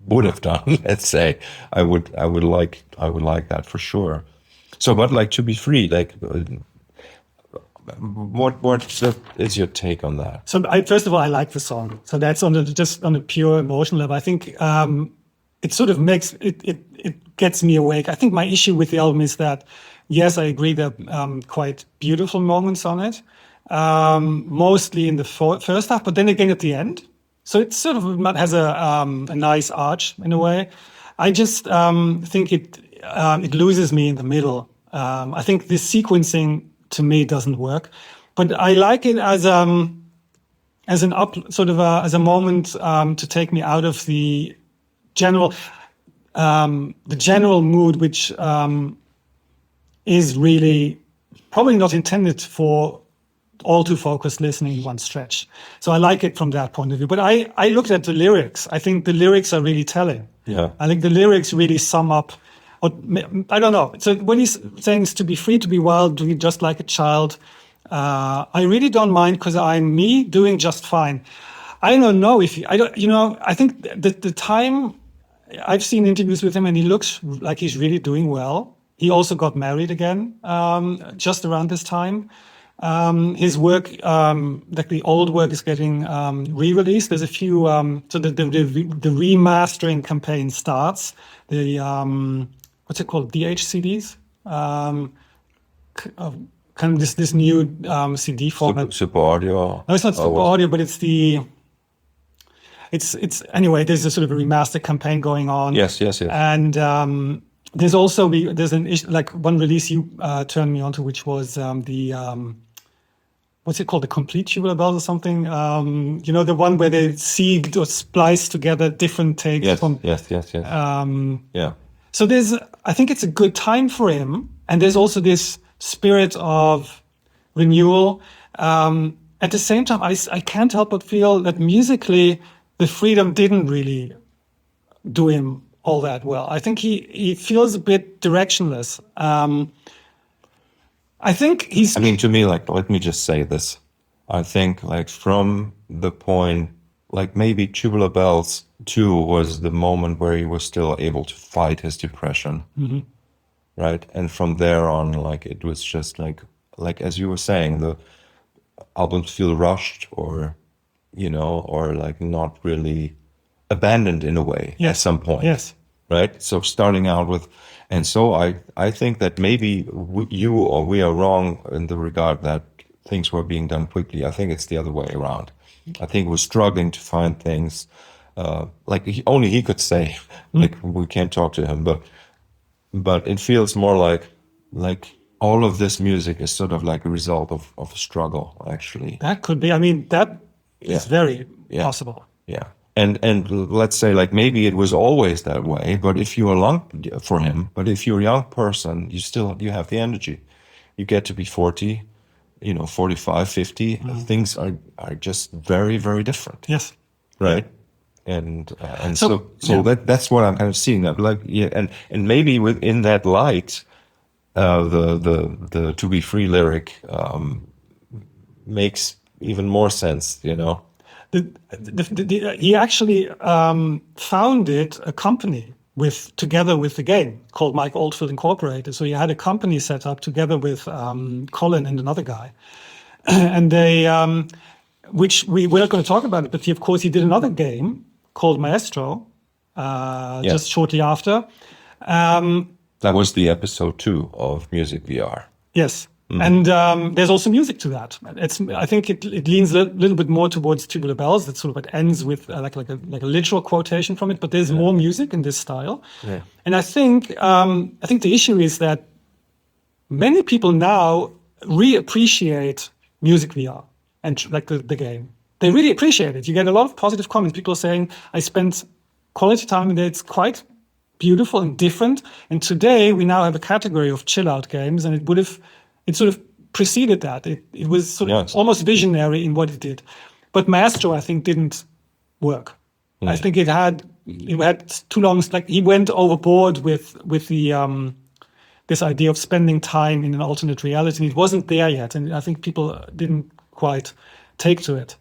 would have done, let's say, I would like that for sure. So, but like To Be Free, like. What is your take on that? So, first of all, I like the song. So that's just on a pure emotional level. I think it sort of makes it gets me awake. I think my issue with the album is that yes, I agree there are quite beautiful moments on it, mostly in the first half, but then again at the end. So it sort of has a nice arch in a way. I just think it loses me in the middle. I think this sequencing to me doesn't work, but I like it as an as a moment to take me out of the general mood, which is really probably not intended for all too focused listening in one stretch. So I like it from that point of view. But I looked at the lyrics. I think the lyrics are really telling. Yeah. I think the lyrics really sum up, or I don't know. So when he's saying to be free, to be wild, to be just like a child, I really don't mind because I'm me doing just fine. I don't know if I think the time I've seen interviews with him and he looks like he's really doing well. He also got married again, just around this time. His work, like the old work, is getting re-released. There's a few. So the remastering campaign starts. The what's it called? DHCDs. Kind of this new CD format. Super audio. No, it's not super audio, but it's the. It's anyway. There's a sort of a remaster campaign going on. Yes. And there's also an issue, like one release you turned me onto, which was the what's it called, the complete Tubular Bells or something? The one where they sieged or spliced together different takes. Yes. Yeah. So I think it's a good time for him, and there's also this spirit of renewal. At the same time, I can't help but feel that musically, the freedom didn't really do him all that well. I think he feels a bit directionless. I think he's. I mean, to me, like, let me just say this. I think, like, from the point, like, maybe Tubular Bells 2 was the moment where he was still able to fight his depression. Mm-hmm. Right? And from there on, like, it was just like as you were saying, the albums feel rushed or like not really abandoned in a way at some point. Yes. Right? So starting out with, and so I think that maybe you or we are wrong in the regard that things were being done quickly. I think it's the other way around. I think we're struggling to find things, like only he could say, like we can't talk to him, but it feels more like all of this music is sort of like a result of a struggle, actually. That could be. I mean, that is very possible. Yeah. And let's say, like, maybe it was always that way, but if you're if you're a young person, you have the energy. You get to be 40, 45, 50, things are just very, very different. Yes. Right. And so that's what I'm kind of seeing, that, like, and maybe within that light, the To Be Free lyric makes even more sense, He actually founded a company together with the game called Mike Oldfield Incorporated. So he had a company set up together with Colin and another guy, and they, which we're not going to talk about it, but of course he did another game called Maestro, just shortly after. That was the episode 2 of Music VR. Yes. And there's also music to that. I think it leans a little bit more towards Tubular Bells. That sort of it ends with like a literal quotation from it. But there's more music in this style. Yeah. And I think the issue is that many people now reappreciate Music VR and like the game. They really appreciate it. You get a lot of positive comments. People saying, "I spent quality time in there. It's quite beautiful and different." And today we now have a category of chill out games, and it sort of preceded that. It was sort of almost visionary in what it did. But Maestro, I think, didn't work. I think it had too long. Like he went overboard with the this idea of spending time in an alternate reality. It wasn't there yet, and I think people didn't quite take to it.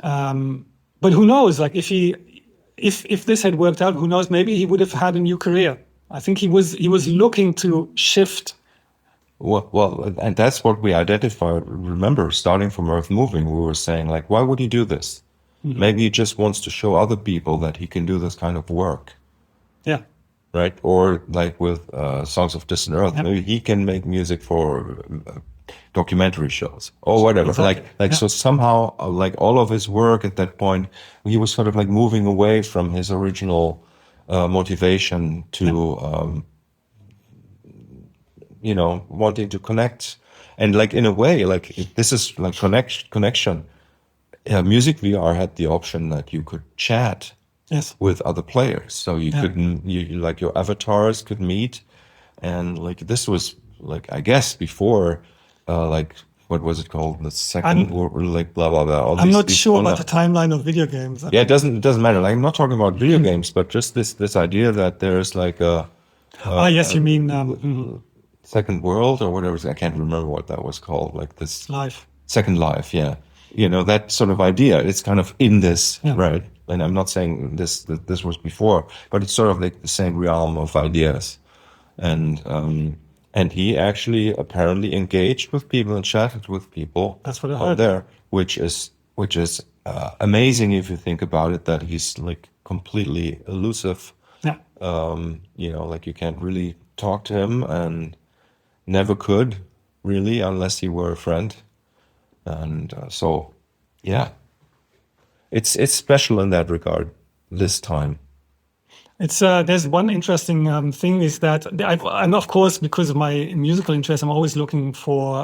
But who knows? Like if this had worked out, who knows? Maybe he would have had a new career. I think he was looking to shift. Well, and that's what we identified. Remember, starting from Earth Moving, we were saying, like, why would he do this? Mm-hmm. Maybe he just wants to show other people that he can do this kind of work. Yeah. right? Or like with Songs of Distant Earth, maybe he can make music for documentary shows or whatever. Exactly. So somehow, like all of his work at that point, he was sort of like moving away from his original motivation to, wanting to connect. And like in a way, like this is like connection. Music VR had the option that you could chat Yes. with other players, so you couldn't, like your avatars could meet, and like this was like I guess before, like what was it called, the second like blah blah blah. I'm not sure about the timeline of video games. Yeah, it doesn't matter. Like I'm not talking about video games, but just this idea that there's like a yes, you mean second world or whatever. I can't remember what that was called. Like this life. Second Life, yeah. That sort of idea. It's kind of in this, right? And I'm not saying this was before, but it's sort of like the same realm of ideas. And he actually apparently engaged with people and chatted with people. That's what I out heard. there, which is amazing if you think about it. That he's like completely elusive. Yeah. Like you can't really talk to him, and never could really unless he were a friend. And so, yeah, it's special in that regard this time. It's there's one interesting thing is that I'm of course, because of my musical interest, I'm always looking for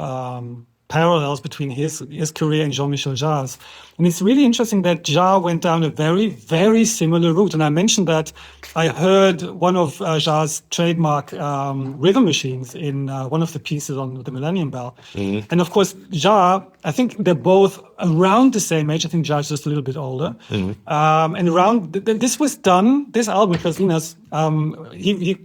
parallels between his career and Jean-Michel Jarre's. And it's really interesting that Jarre went down a very, very similar route. And I mentioned that I heard one of Jarre's trademark rhythm machines in one of the pieces on the Millennium Bell. Mm-hmm. And of course, Jarre, I think they're both around the same age. I think Jarre's just a little bit older. Mm-hmm. And around, this was done, this album, because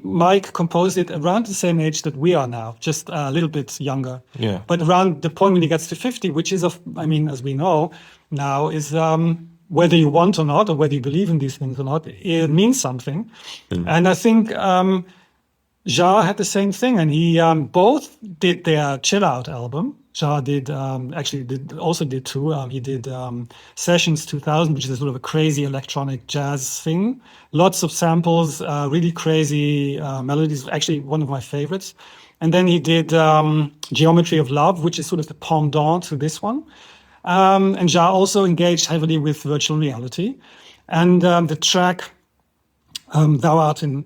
Mike composed it around the same age that we are now, just a little bit younger. Yeah. But around the point when he gets to 50, which is, as we know now, is whether you want or not, or whether you believe in these things or not, it means something. Mm. And I think Jarre had the same thing, and he both did their Chill Out album. Jarre did also did two. He did Sessions 2000, which is sort of a crazy electronic jazz thing. Lots of samples, really crazy melodies. Actually, one of my favorites. And then he did Geometry of Love, which is sort of the pendant to this one. And Jarre also engaged heavily with virtual reality. And the track Thou Art in...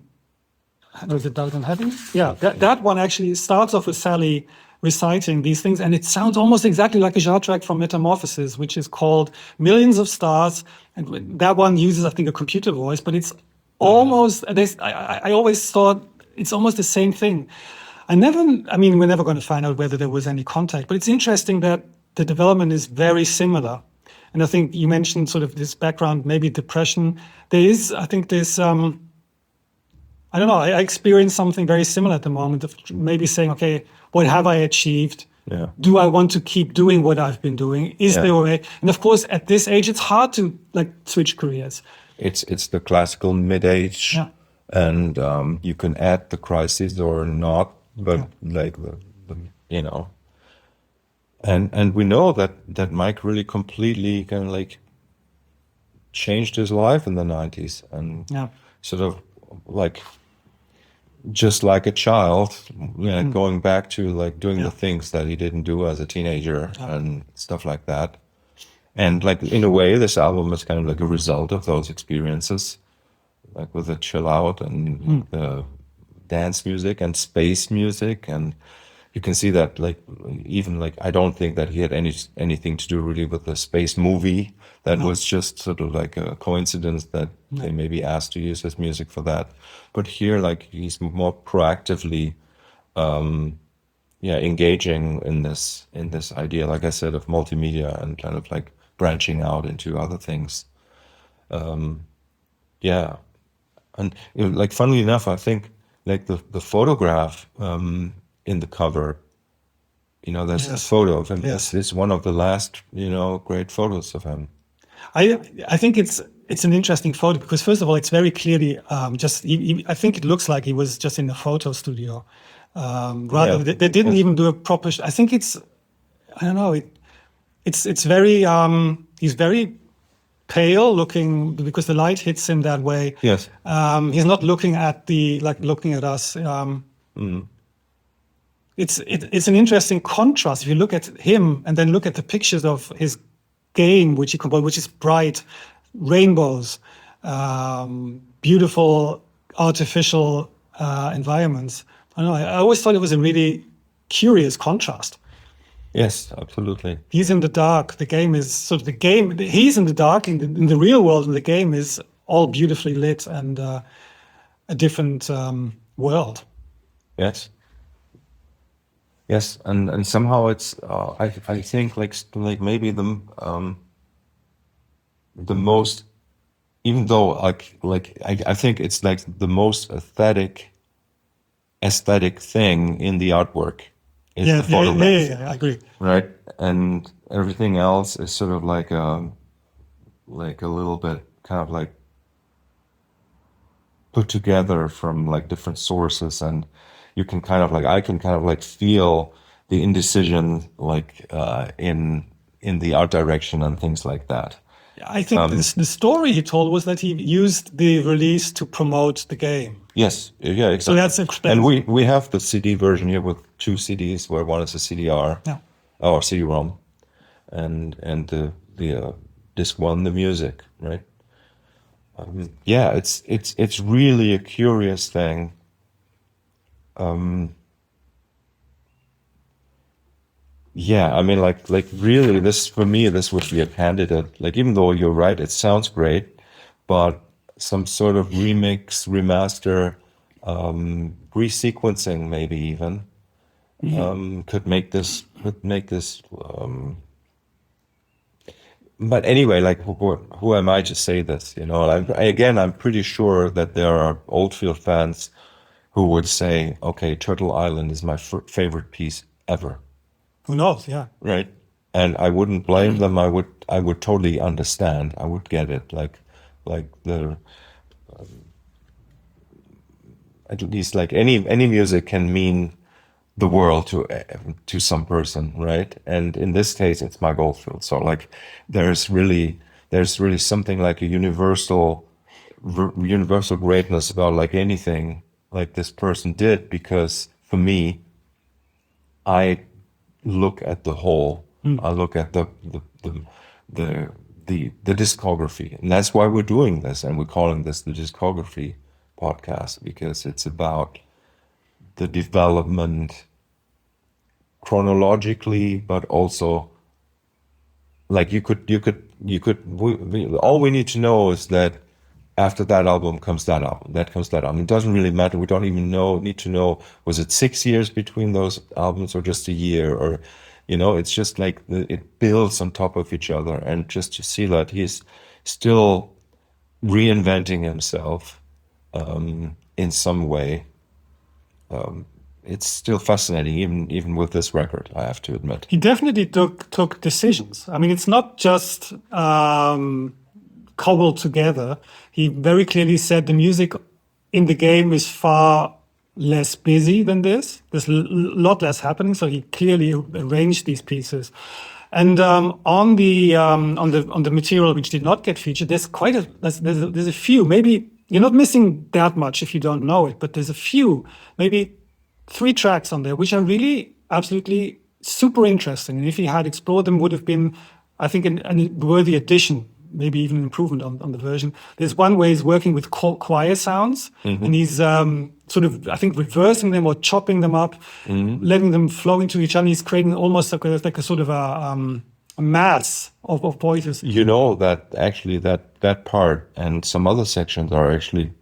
is it Thou Art in Heaven? Yeah, that one actually starts off with Sally reciting these things, and it sounds almost exactly like a Jarre track from Metamorphosis, which is called Millions of Stars. And that one uses, I think, a computer voice, but it's almost... I always thought it's almost the same thing. we're never going to find out whether there was any contact, but it's interesting that the development is very similar. And I think you mentioned sort of this background, maybe depression. There is, I think there's, I don't know, I experienced something very similar at the moment of maybe saying, okay, what have I achieved? Yeah. Do I want to keep doing what I've been doing? Is there a way? And of course, at this age, it's hard to like switch careers. It's the classical mid-age, and you can add the crisis or not. But like and we know that Mike really completely kind of like changed his life in the 90s, and sort of like just like a child, going back to like doing the things that he didn't do as a teenager and stuff like that. And like in a way, this album is kind of like a result of those experiences, like with the chill out and the dance music and space music. And you can see that like even like I don't think that he had anything to do really with the space movie. That was just sort of like a coincidence that they maybe asked to use his music for that. But here, like he's more proactively engaging in this idea, like I said, of multimedia and kind of like branching out into other things. And like funnily enough, I think like the photograph in the cover, there's a photo of him. This is one of the last, great photos of him. I think it's an interesting photo because first of all, it's very clearly I think it looks like he was just in a photo studio. They didn't even do a proper. I think it's, I don't know. It's very. He's very pale, looking because the light hits him that way. Yes. He's not looking at looking at us. It's an interesting contrast if you look at him and then look at the pictures of his game, which he composed, which is bright, rainbows, beautiful artificial environments. I don't know. I always thought it was a really curious contrast. Yes, absolutely. He's in the dark. The game is sort of the game. He's in the dark in the real world, and the game is all beautifully lit and a different world. Yes. Yes, and somehow it's I think like maybe the most, even though I think it's like the most aesthetic thing in the artwork is the photographs. Yeah, I agree. Right, and everything else is sort of like a little bit kind of like put together from like different sources, and you can kind of like I can kind of like feel the indecision like in the art direction and things like that. I think the story he told was that he used the release to promote the game. Yes, yeah, exactly. So that's expensive. And we have the CD version here with 2 CDs, where one is a CDR or CD-ROM, and the disc 1, the music, right? Yeah, it's really a curious thing. Yeah, I mean, like really, this for me, this would be a candidate. Like, even though you're right, it sounds great, but some sort of remix, remaster, resequencing, maybe even, could make this. But anyway, like, who am I to say this? You know, I'm pretty sure that there are Oldfield fans who would say, "Okay, Turtle Island is my favorite piece ever." Who knows? Yeah. Right. And I wouldn't blame them. I would totally understand. I would get it. Like the at least like any music can mean the world to some person, right? And in this case, it's Mike Oldfield. So like, there's really something like a universal greatness about like anything like this person did, because for me, I look at the whole. I look at the discography, and that's why we're doing this, and we're calling this the Discography podcast, because it's about the development chronologically, but also like you could all we need to know is that after that album comes that album, It doesn't really matter. We don't even need to know, was it 6 years between those albums or just a year, or, you know, it's just like it builds on top of each other. And just to see that he's still reinventing himself in some way, it's still fascinating, even with this record, I have to admit. He definitely took decisions. I mean, it's not just cobbled together. He very clearly said the music in the game is far less busy than this. There's a lot less happening, so he clearly arranged these pieces. And on the material which did not get featured, there's a few. Maybe you're not missing that much if you don't know it, but there's a few, maybe 3 tracks on there which are really absolutely super interesting. And if he had explored them, would have been, I think, a worthy addition, maybe even an improvement on the version. There's one where he's working with choir sounds, and he's sort of, I think, reversing them or chopping them up, letting them flow into each other. He's creating almost like a sort of a mass of voices. You know that actually that part and some other sections are actually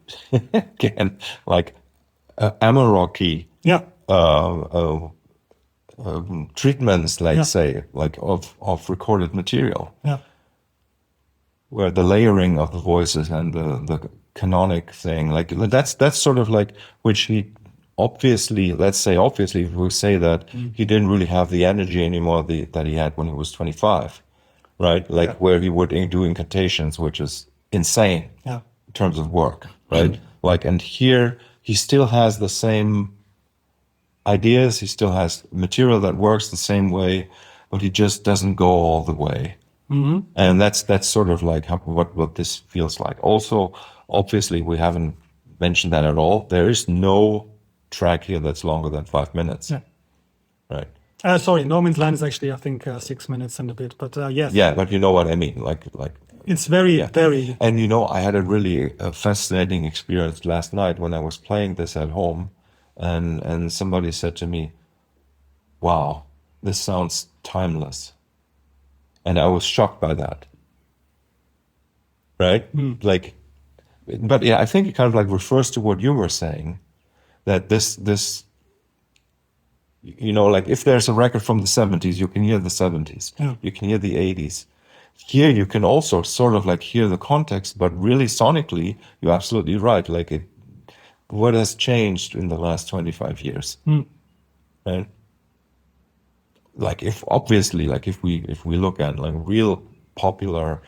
again like Amarochy treatments, let's say, like of recorded material. Yeah. Where the layering of the voices and the canonic thing, like that's sort of like, which he obviously, if we say that he didn't really have the energy anymore that he had when he was 25, right? Like where he would do incantations, which is insane in terms of work, right? Like, and here he still has the same ideas, he still has material that works the same way, but he just doesn't go all the way. And that's sort of like what this feels like. Also, obviously, we haven't mentioned that at all. There is no track here that's longer than 5 minutes, Yeah. right? Sorry, No Man's Land is actually, I think, 6 minutes and a bit. But yes, Yeah, but you know what I mean. Like it's very, very. And I had a really fascinating experience last night when I was playing this at home, and somebody said to me, "Wow, this sounds timeless," and I was shocked by that. Right? Like, but yeah, I think it kind of like refers to what you were saying, that this like if there's a record from the 70s, you can hear the 70s, Yeah. you can hear the 80s. Here you can also sort of like hear the context, but really sonically, you're absolutely right. Like what has changed in the last 25 years, right? Like if we look at like real popular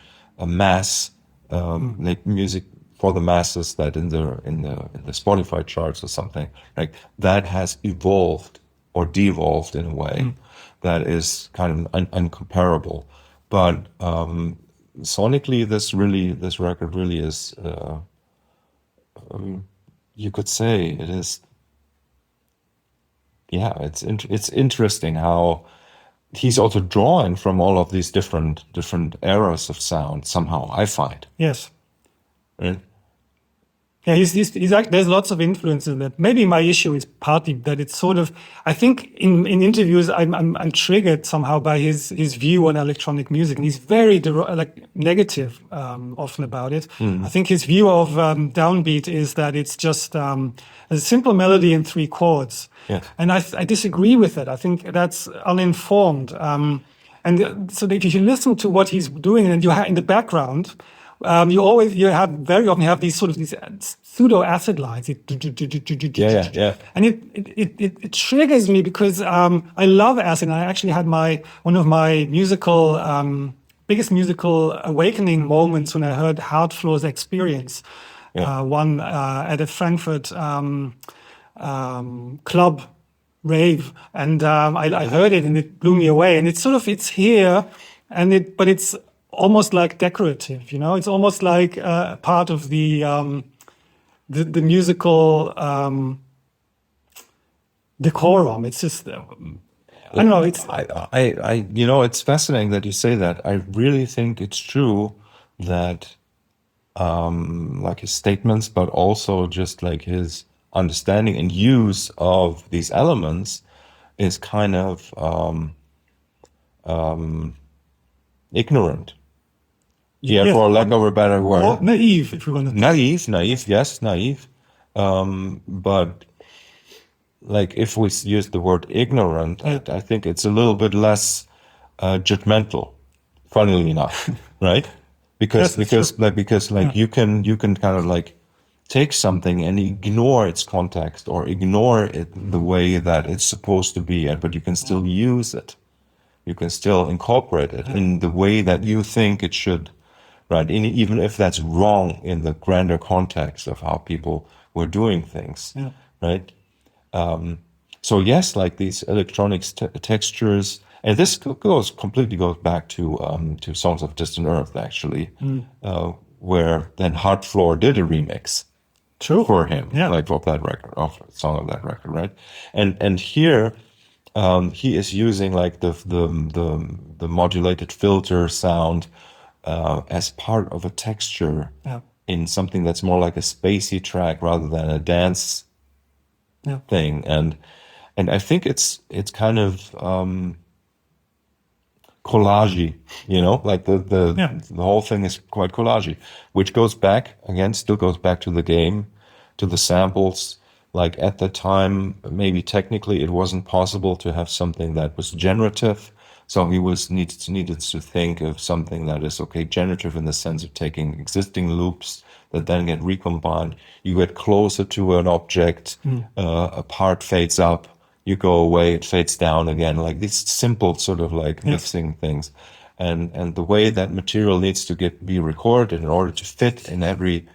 mass like music for the masses that in the Spotify charts or something, like that has evolved or devolved in a way that is kind of uncomparable. But sonically, this record really is. You could say it is. Yeah, it's interesting how he's also drawing from all of these different eras of sound. Somehow, I find. Yes. Right? Yeah, he's like, there's lots of influence in that. Maybe my issue is partly that it's sort of, I think in interviews, I'm triggered somehow by his view on electronic music. And he's very like negative, often about it. I think his view of, downbeat is that it's just, a simple melody in 3 chords. Yes. And I disagree with that. I think that's uninformed. And so that if you listen to what he's doing and you have in the background, very often have these pseudo acid lines. Yeah. And it triggers me because I love acid. And I actually had one of my biggest musical awakening moments when I heard Heartflow's Experience, one at a Frankfurt club rave, and I heard it and it blew me away. And it's here, but it's almost like decorative, It's almost like part of the musical decorum. It's just I don't know. It's it's fascinating that you say that. I really think it's true that like his statements, but also just like his understanding and use of these elements is kind of ignorant. Yeah, Yes. for lack of a better word. Or naive, if you want to. Naive, yes, naive. But like if we use the word ignorant, I think it's a little bit less judgmental, funnily enough, right? Because you can kind of like take something and ignore its context or ignore it the way that it's supposed to be, but you can still use it. You can still incorporate it in the way that you think it should. Right, even if that's wrong in the grander context of how people were doing things, right? So yes, like these electronic textures, and this completely goes back to Songs of Distant Earth, actually, where then Heartfloor did a remix for him, like of that record, of a song of that record, right? And here he is using like the modulated filter sound. As part of a texture in something that's more like a spacey track rather than a dance thing, and I think it's kind of collagey, like the whole thing is quite collagey, which still goes back to the game, to the samples. Like at the time, maybe technically it wasn't possible to have something that was generative. So he needed to think of something that is generative in the sense of taking existing loops that then get recombined. You get closer to an object, a part fades up, you go away, it fades down again. Like these simple sort of like mixing things, and the way that material needs to be recorded in order to fit in every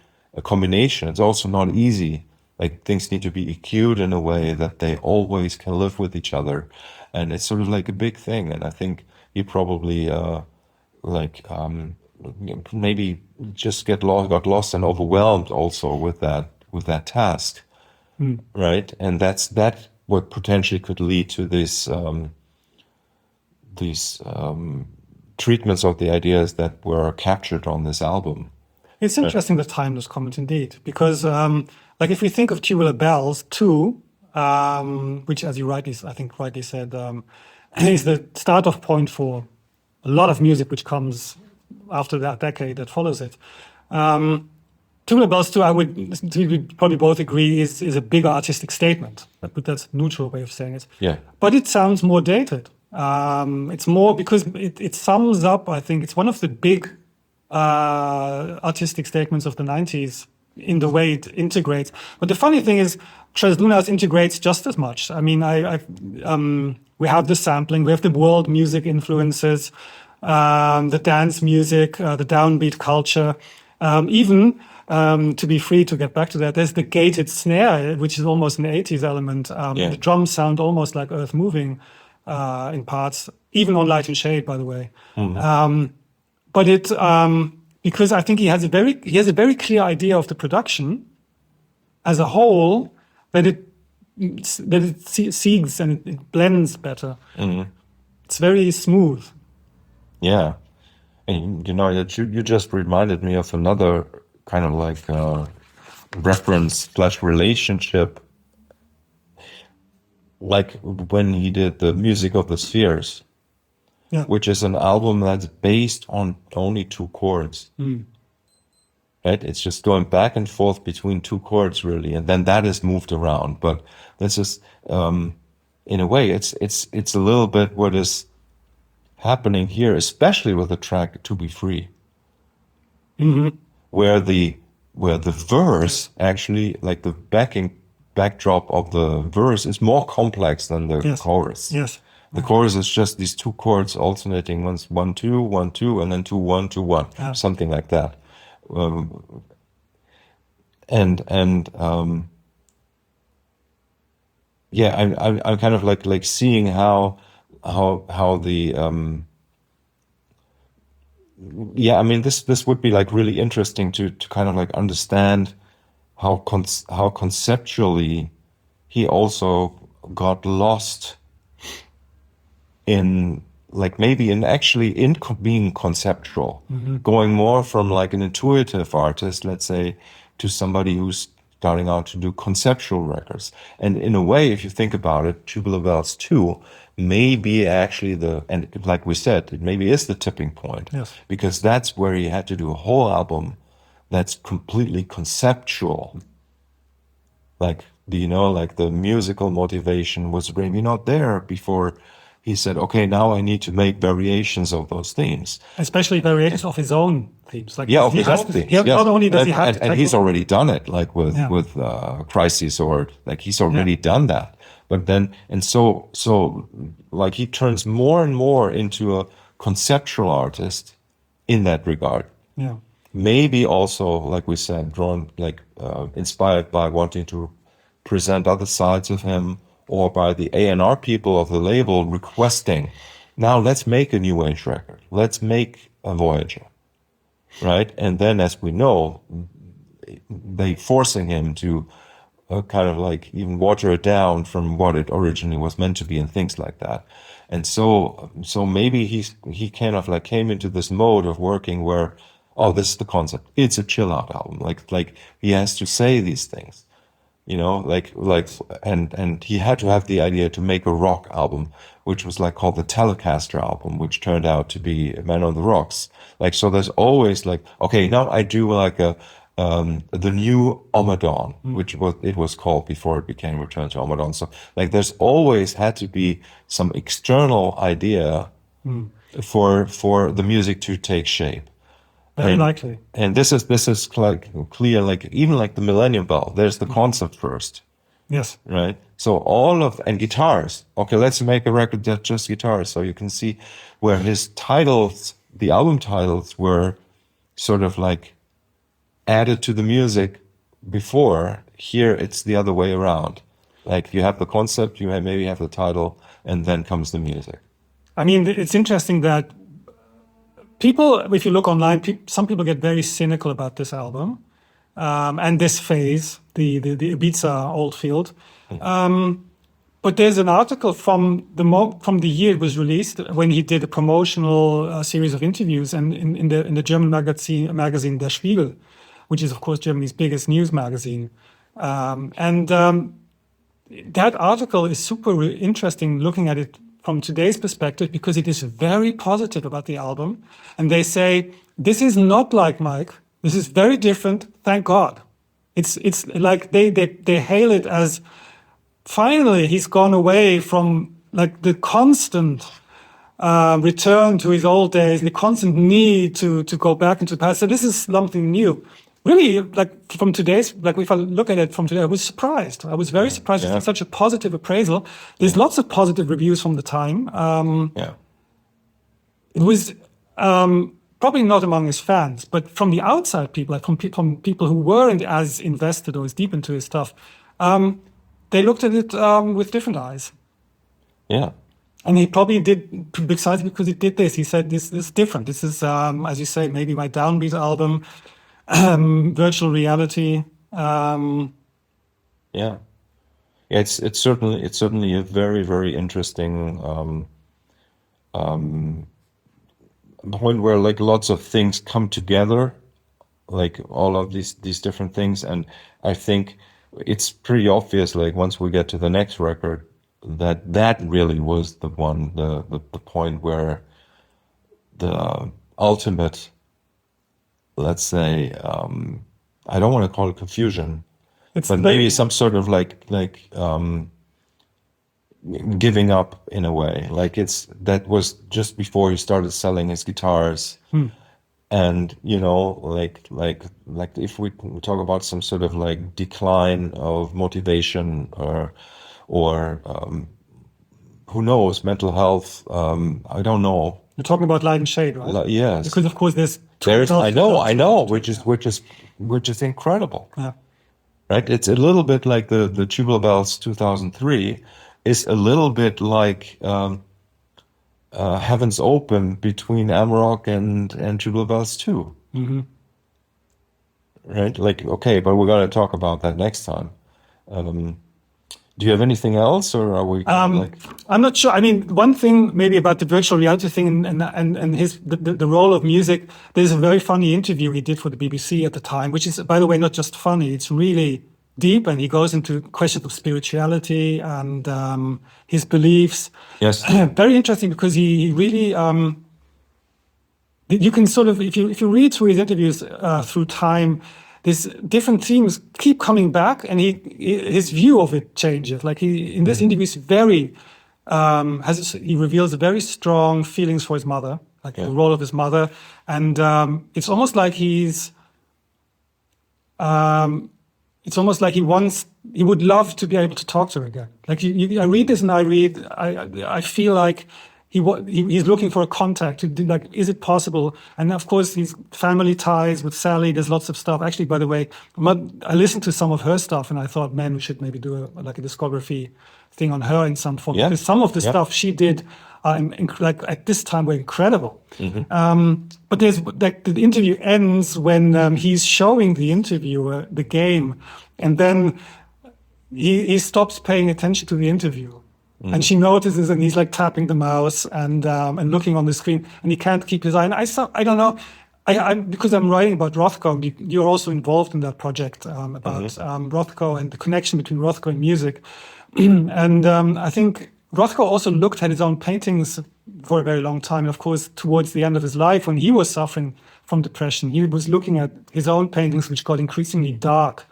combination. It's also not easy. Like things need to be EQ'd in a way that they always can live with each other. And it's sort of like a big thing. And I think he probably maybe just got lost and overwhelmed also with that task, right? And that what potentially could lead to these treatments of the ideas that were captured on this album. It's interesting, the timeless comment indeed, because like if we think of Tubular Bells too, which, as you rightly said, is the start off point for a lot of music which comes after that decade that follows it. Tubular Bells too, we'd probably both agree, is a big artistic statement. That's a neutral way of saying it. Yeah. But it sounds more dated. It's more because it sums up, I think, it's one of the big artistic statements of the 90s in the way it integrates. But the funny thing is, Tres Lunas integrates just as much. I mean, we have the sampling, we have the world music influences, the dance music, the downbeat culture. Even to be free to get back to that, there's the gated snare, which is almost an 80s element. The drums sound almost like earth moving in parts, even on Light and Shade, by the way. But it because I think he has a very clear idea of the production as a whole, that it seeds and it blends better. It's very smooth. Yeah, and you just reminded me of another kind of like reference / relationship, like when he did the Music of the Spheres. Yeah. Which is an album that's based on only 2 chords. Right? It's just going back and forth between 2 chords, really, and then that is moved around. But this is, in a way, it's a little bit what is happening here, especially with the track "To Be Free," where the verse actually, like the backdrop of the verse, is more complex than the chorus. Yes. The chorus is just these 2 chords alternating, once 1 2 1 2, and then 2 1 2 1, something like that. I'm kind of like seeing how the I mean this would be like really interesting to kind of like understand how conceptually he also got lost in like maybe in being conceptual, going more from like an intuitive artist, let's say, to somebody who's starting out to do conceptual records. And in a way, if you think about it, Tubular Bells 2 may be actually and like we said, it maybe is the tipping point. Yes. Because that's where he had to do a whole album that's completely conceptual. Like, like the musical motivation was maybe not there before he said, okay, now I need to make variations of those themes. Especially variations of his own themes. Like of his own themes. Not only does he have and he's already done it, like with Crises, or like he's already done that. But then, and so like he turns more and more into a conceptual artist in that regard. Yeah. Maybe also, like we said, drawn, like inspired by wanting to present other sides of him, or by the A&R people of the label requesting, now let's make a New Age record. Let's make a Voyager, right? And then, as we know, they forcing him to kind of like even water it down from what it originally was meant to be and things like that. And so maybe he kind of like came into this mode of working where, oh, this is the concept. It's a chill out album. Like he has to say these things. And he had to have the idea to make a rock album, which was like called the Telecaster album, which turned out to be Man on the Rocks. Like, so there's always like, okay, now I do like the new Omadon, which was called before it became Return to Omadon. So like, there's always had to be some external idea for the music to take shape. Very likely. And this is like clear, like even like the Millennium Bell, there's the concept first. Yes. Right? So and guitars. Okay, let's make a record that's just guitars. So you can see where his titles, the album titles, were sort of like added to the music before. Here it's the other way around. Like you have the concept, you maybe have the title, and then comes the music. I mean, it's interesting that people, if you look online, some people get very cynical about this album and this phase, the Ibiza Oldfield. But there's an article from the year it was released when he did a promotional series of interviews, and in the German magazine Der Spiegel, which is of course Germany's biggest news magazine, that article is super interesting looking at it from today's perspective, because it is very positive about the album. And they say, this is not like Mike. This is very different. Thank God. It's like they hail it as finally he's gone away from like the constant return to his old days, the constant need to go back into the past. So this is something new. Really, like from today's, like if I look at it from today, I was surprised. I was very surprised to see such a positive appraisal. There's lots of positive reviews from the time. It was probably not among his fans, but from the outside people, like from people who weren't as invested or as deep into his stuff, they looked at it with different eyes. Yeah. And he probably did excited because he did this. He said, this is different. This is, as you say, maybe my downbeat album. Virtual reality. It's certainly a very, very interesting point where like lots of things come together, like all of these different things, and I think it's pretty obvious, like once we get to the next record, that really was the one, the point where the ultimate, let's say, I don't want to call it confusion, but maybe some sort of like giving up in a way. Like that was just before he started selling his guitars, and you know, like if we talk about some sort of like decline of motivation or who knows, mental health. I don't know. You're talking about Light and Shade, right? Yes. Because of course there's I know, which is incredible. Yeah. Right. It's a little bit like the Tubular Bells 2003 is a little bit like Heavens Open between Amarok and Tubular Bells 2. Mm-hmm. Right. Like, okay, but we're going to talk about that next time. Do you have anything else, or are we? I'm not sure. I mean, one thing maybe about the virtual reality thing and his the role of music. There's a very funny interview he did for the BBC at the time, which is, by the way, not just funny. It's really deep, and he goes into questions of spirituality and his beliefs. Yes, very interesting because he really. You can sort of, if you read through his interviews through time, these different themes keep coming back, and his view of it changes. Like in this interview, is very he reveals very strong feelings for his mother, like the role of his mother, and it's almost like he would love to be able to talk to her again. Like I read this and I feel like he's looking for a contact to do, like, is it possible? And of course, his family ties with Sally. There's lots of stuff. Actually, by the way, I listened to some of her stuff, and I thought, man, we should maybe do a discography thing on her in some form. Yeah. Because some of the stuff she did, like at this time, were incredible. Mm-hmm. But there's like the interview ends when he's showing the interviewer the game, and then he stops paying attention to the interview. Mm. And she notices, and he's like tapping the mouse and looking on the screen, and he can't keep his eye. And I don't know, because I'm writing about Rothko. You're also involved in that project about Rothko and the connection between Rothko and music. And I think Rothko also looked at his own paintings for a very long time. And of course, towards the end of his life, when he was suffering from depression, he was looking at his own paintings, which got increasingly dark.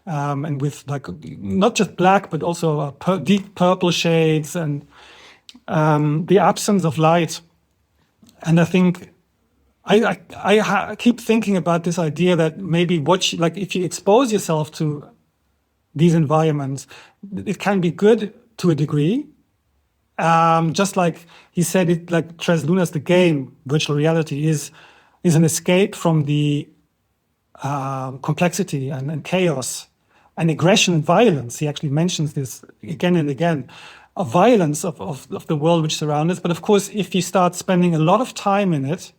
And with like not just black, but also deep purple shades and the absence of light. And I think I keep thinking about this idea that maybe if you expose yourself to these environments, it can be good to a degree. Just like he said, it like Tres Lunas, the game, virtual reality is an escape from the complexity and chaos and aggression and violence. He actually mentions this again and again, a violence of the world which surrounds us. But of course, if you start spending a lot of time in it,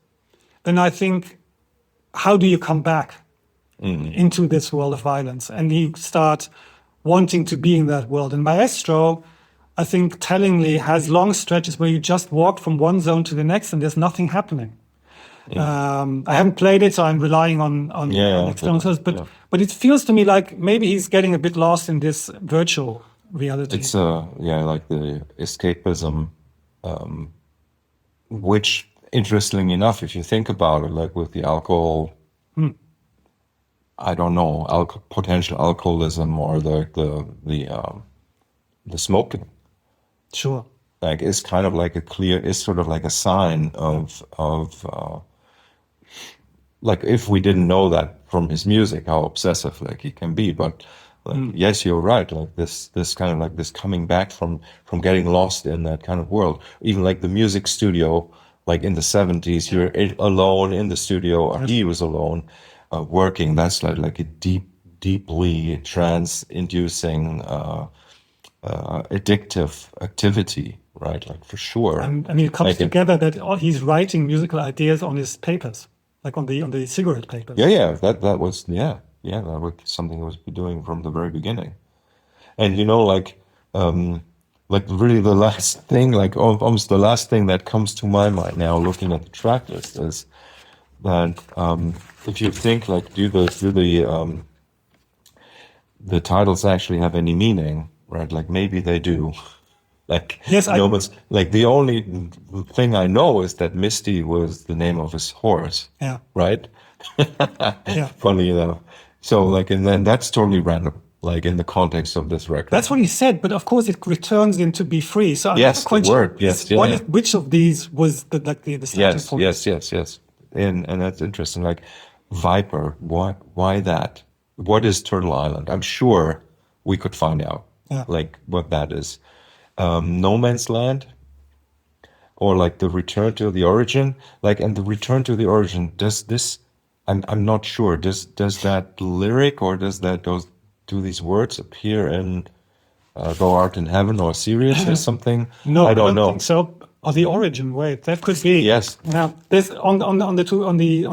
then I think, how do you come back into this world of violence? And you start wanting to be in that world. And Maestro, I think, tellingly has long stretches where you just walk from one zone to the next and there's nothing happening. I haven't played it, so I'm relying on external sources. But it feels to me like maybe he's getting a bit lost in this virtual reality. It's like the escapism, which, interestingly enough, if you think about it, like with the alcohol, I don't know, potential alcoholism or the smoking. Sure. Like it's kind of like it's sort of like a sign of like, if we didn't know that from his music, how obsessive like he can be, but like, yes, you're right. Like this kind of like this coming back from getting lost in that kind of world. Even like the music studio, like in the 70s, you're alone in the studio, or he was alone, working. That's like a deeply trance-inducing, addictive activity, right? Like for sure. And it comes like together that he's writing musical ideas on his papers, like on the cigarette papers. Yeah. That was that was something he was doing from the very beginning. And like really the last thing, like almost the last thing that comes to my mind now, looking at the track list, is that if you think like, do the titles actually have any meaning, right? Like maybe they do. Like, yes, but like the only thing I know is that Misty was the name of his horse. Yeah. Right? Yeah. Funny enough. So like, and then that's totally random, like in the context of this record. That's what he said, but of course it returns into Be Free. So yes, the word, yes, yeah. Which of these was the starting point? Yes. And that's interesting. Like Viper, why that? What is Turtle Island? I'm sure we could find out, like what that is. No Man's Land, or like the Return to the Origin, like, and the Return to the Origin, does this, I'm not sure, does that lyric, or do these words appear in Thou Art in Heaven or Sirius or something? No, I don't know. Think so. Or the Origin, wait, that could be. Yes. Now, there's on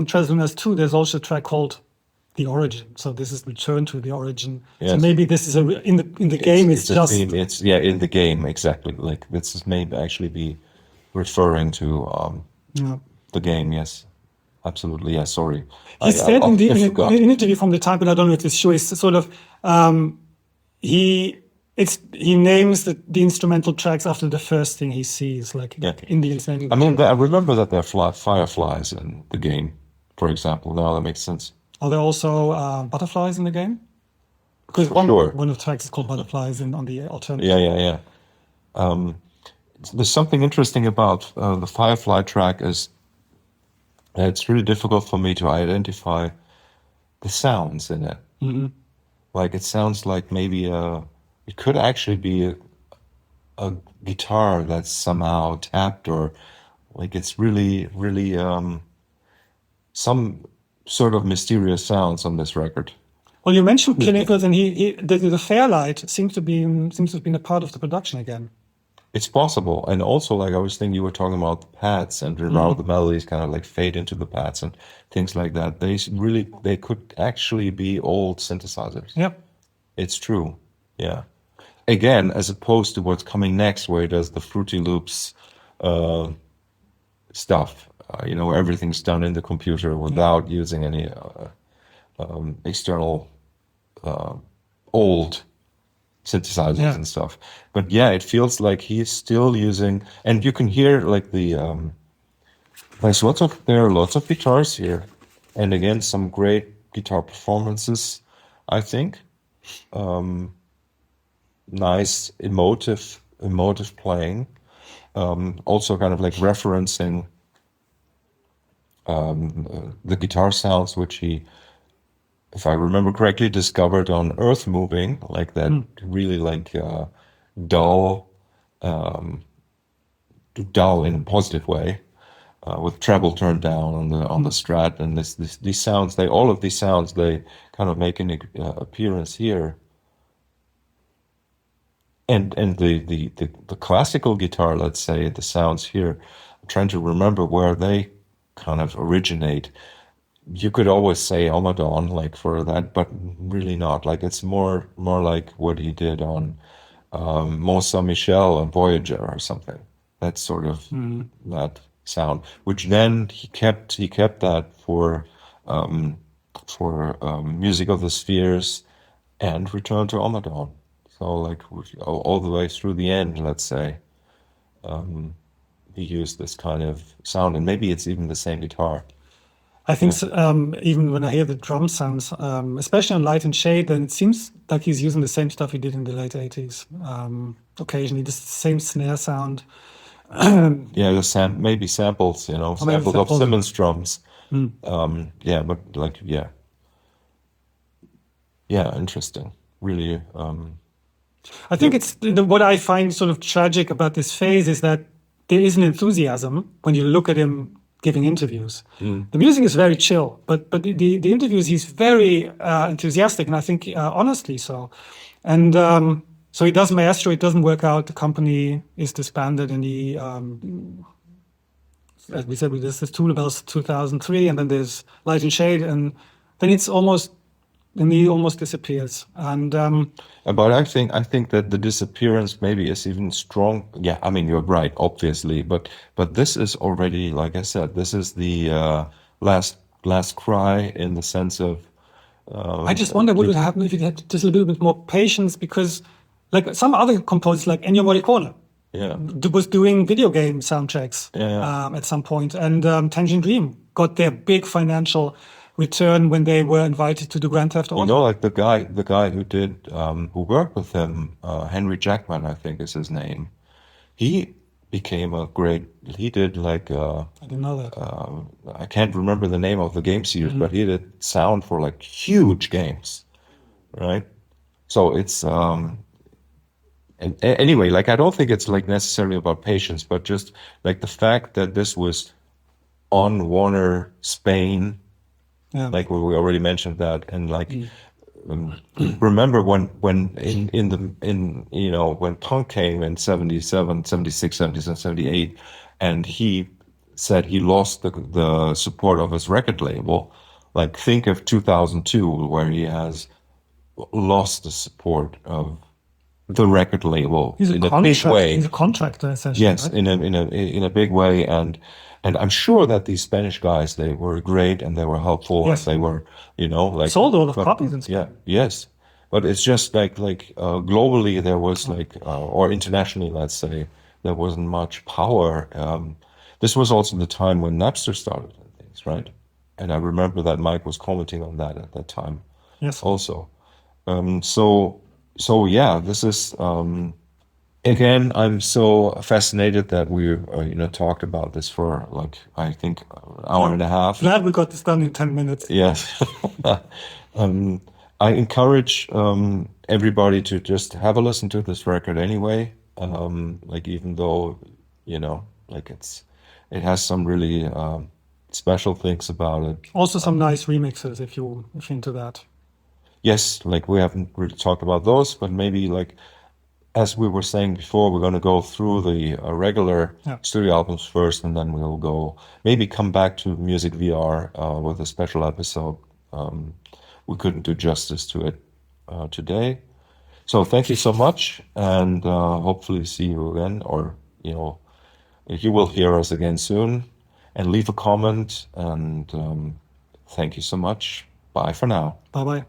Transluminous 2, there's also a track called The Origin. So this is Return to the Origin. Yes. So maybe this is in the game. It's just theme. It's in the game, exactly. Like this may actually be referring to the game. Yes, absolutely. Yeah, sorry. He said in an interview from the time, but I don't know if it's true. It's sort of he names the instrumental tracks after the first thing he sees, like in the incidental. I mean, I remember that there are fireflies in the game, for example. Now that makes sense. Are there also butterflies in the game? Because one of the tracks is called Butterflies on the alternative. Yeah. There's something interesting about the Firefly track is that it's really difficult for me to identify the sounds in it. Mm-hmm. Like it sounds like maybe it could actually be a guitar that's somehow tapped, or like it's really some sort of mysterious sounds on this record. Well, you mentioned clinicals, and the Fairlight seems to have been a part of the production again. It's possible, and also like I was thinking, you were talking about the pads, and how the melodies kind of like fade into the pads and things like that. They could actually be old synthesizers. Yep, it's true. Yeah, again, as opposed to what's coming next, where it does the Fruity Loops stuff. Where everything's done in the computer without using any external old synthesizers and stuff. But it feels like he's still using, and you can hear like there are lots of guitars here, and again some great guitar performances, I think. Nice emotive playing, also kind of like referencing the guitar sounds which he, if I remember correctly, discovered on Earth Moving, like that really like dull in a positive way, with treble turned down on the Strat, and these sounds, all of these sounds kind of make an appearance here. And the classical guitar, let's say, the sounds here, I'm trying to remember where they kind of originate. You could always say Omadon like for that, but really not. Like it's more like what he did on Mont Saint Michel and Voyager or something. That's sort of that sound, which then he kept that for Music of the Spheres and Return to Omadon. So like all the way through the end, let's say, he used this kind of sound, and maybe it's even the same guitar. I think so, even when I hear the drum sounds, especially on Light and Shade, then it seems like he's using the same stuff he did in the late 80s. Occasionally, just the same snare sound. Yeah, maybe samples, maybe samples of samples. Simmons drums. Yeah, but like, yeah, interesting. Really, I think it's what I find sort of tragic about this phase is that there is an enthusiasm when you look at him giving interviews. The music is very chill, but the interviews he's very enthusiastic, and I think honestly so. And so he does Maestro, it doesn't work out. The company is disbanded, and he, as we said, there's this Tubular Bells 2003, and then there's Light and Shade, and then he almost disappears. And but I think that the disappearance maybe is even strong. Yeah, I mean you're right, obviously, but this is already, like I said, this is the last cry in the sense of. I just wonder what would happen if he had just a little bit more patience, because like some other composers, like Ennio Morricone, was doing video game soundtracks at some point, and Tangerine Dream got their big financial return when they were invited to do Grand Theft Auto. Like the guy who did who worked with him, Henry Jackman, I think is his name. He became he did like I didn't know that. I can't remember the name of the game series, but he did sound for like huge games, right? So it's and anyway, like I don't think it's like necessarily about patience, but just like the fact that this was on Warner Spain. Yeah. Like we already mentioned that, and like remember when when punk came in 77, 76, 77, 78, and he said he lost the support of his record label. Like think of 2002, where he has lost the support of the record label in a big way. He's a contractor, essentially. Yes, right? in a big way, and I'm sure that these Spanish guys, they were great and they were helpful. Yes. They were, like sold a lot of copies and stuff. Yeah, yes, but it's just like globally there was like or internationally, let's say, there wasn't much power. This was also the time when Napster started and things, right? And I remember that Mike was commenting on that at that time. Yes. Also, so yeah, this is. Again, I'm so fascinated that we, talked about this for like, I think, an hour and a half. Glad we got this done in 10 minutes. Yes. I encourage everybody to just have a listen to this record anyway. Like even though, like it has some really special things about it. Also some nice remixes if you're into that. Yes, like we haven't really talked about those, but maybe like, as we were saying before, we're going to go through the regular studio albums first, and then we'll maybe come back to Music VR with a special episode. We couldn't do justice to it today. So thank you so much, and hopefully see you again, or, you will hear us again soon. And leave a comment, and thank you so much. Bye for now. Bye-bye.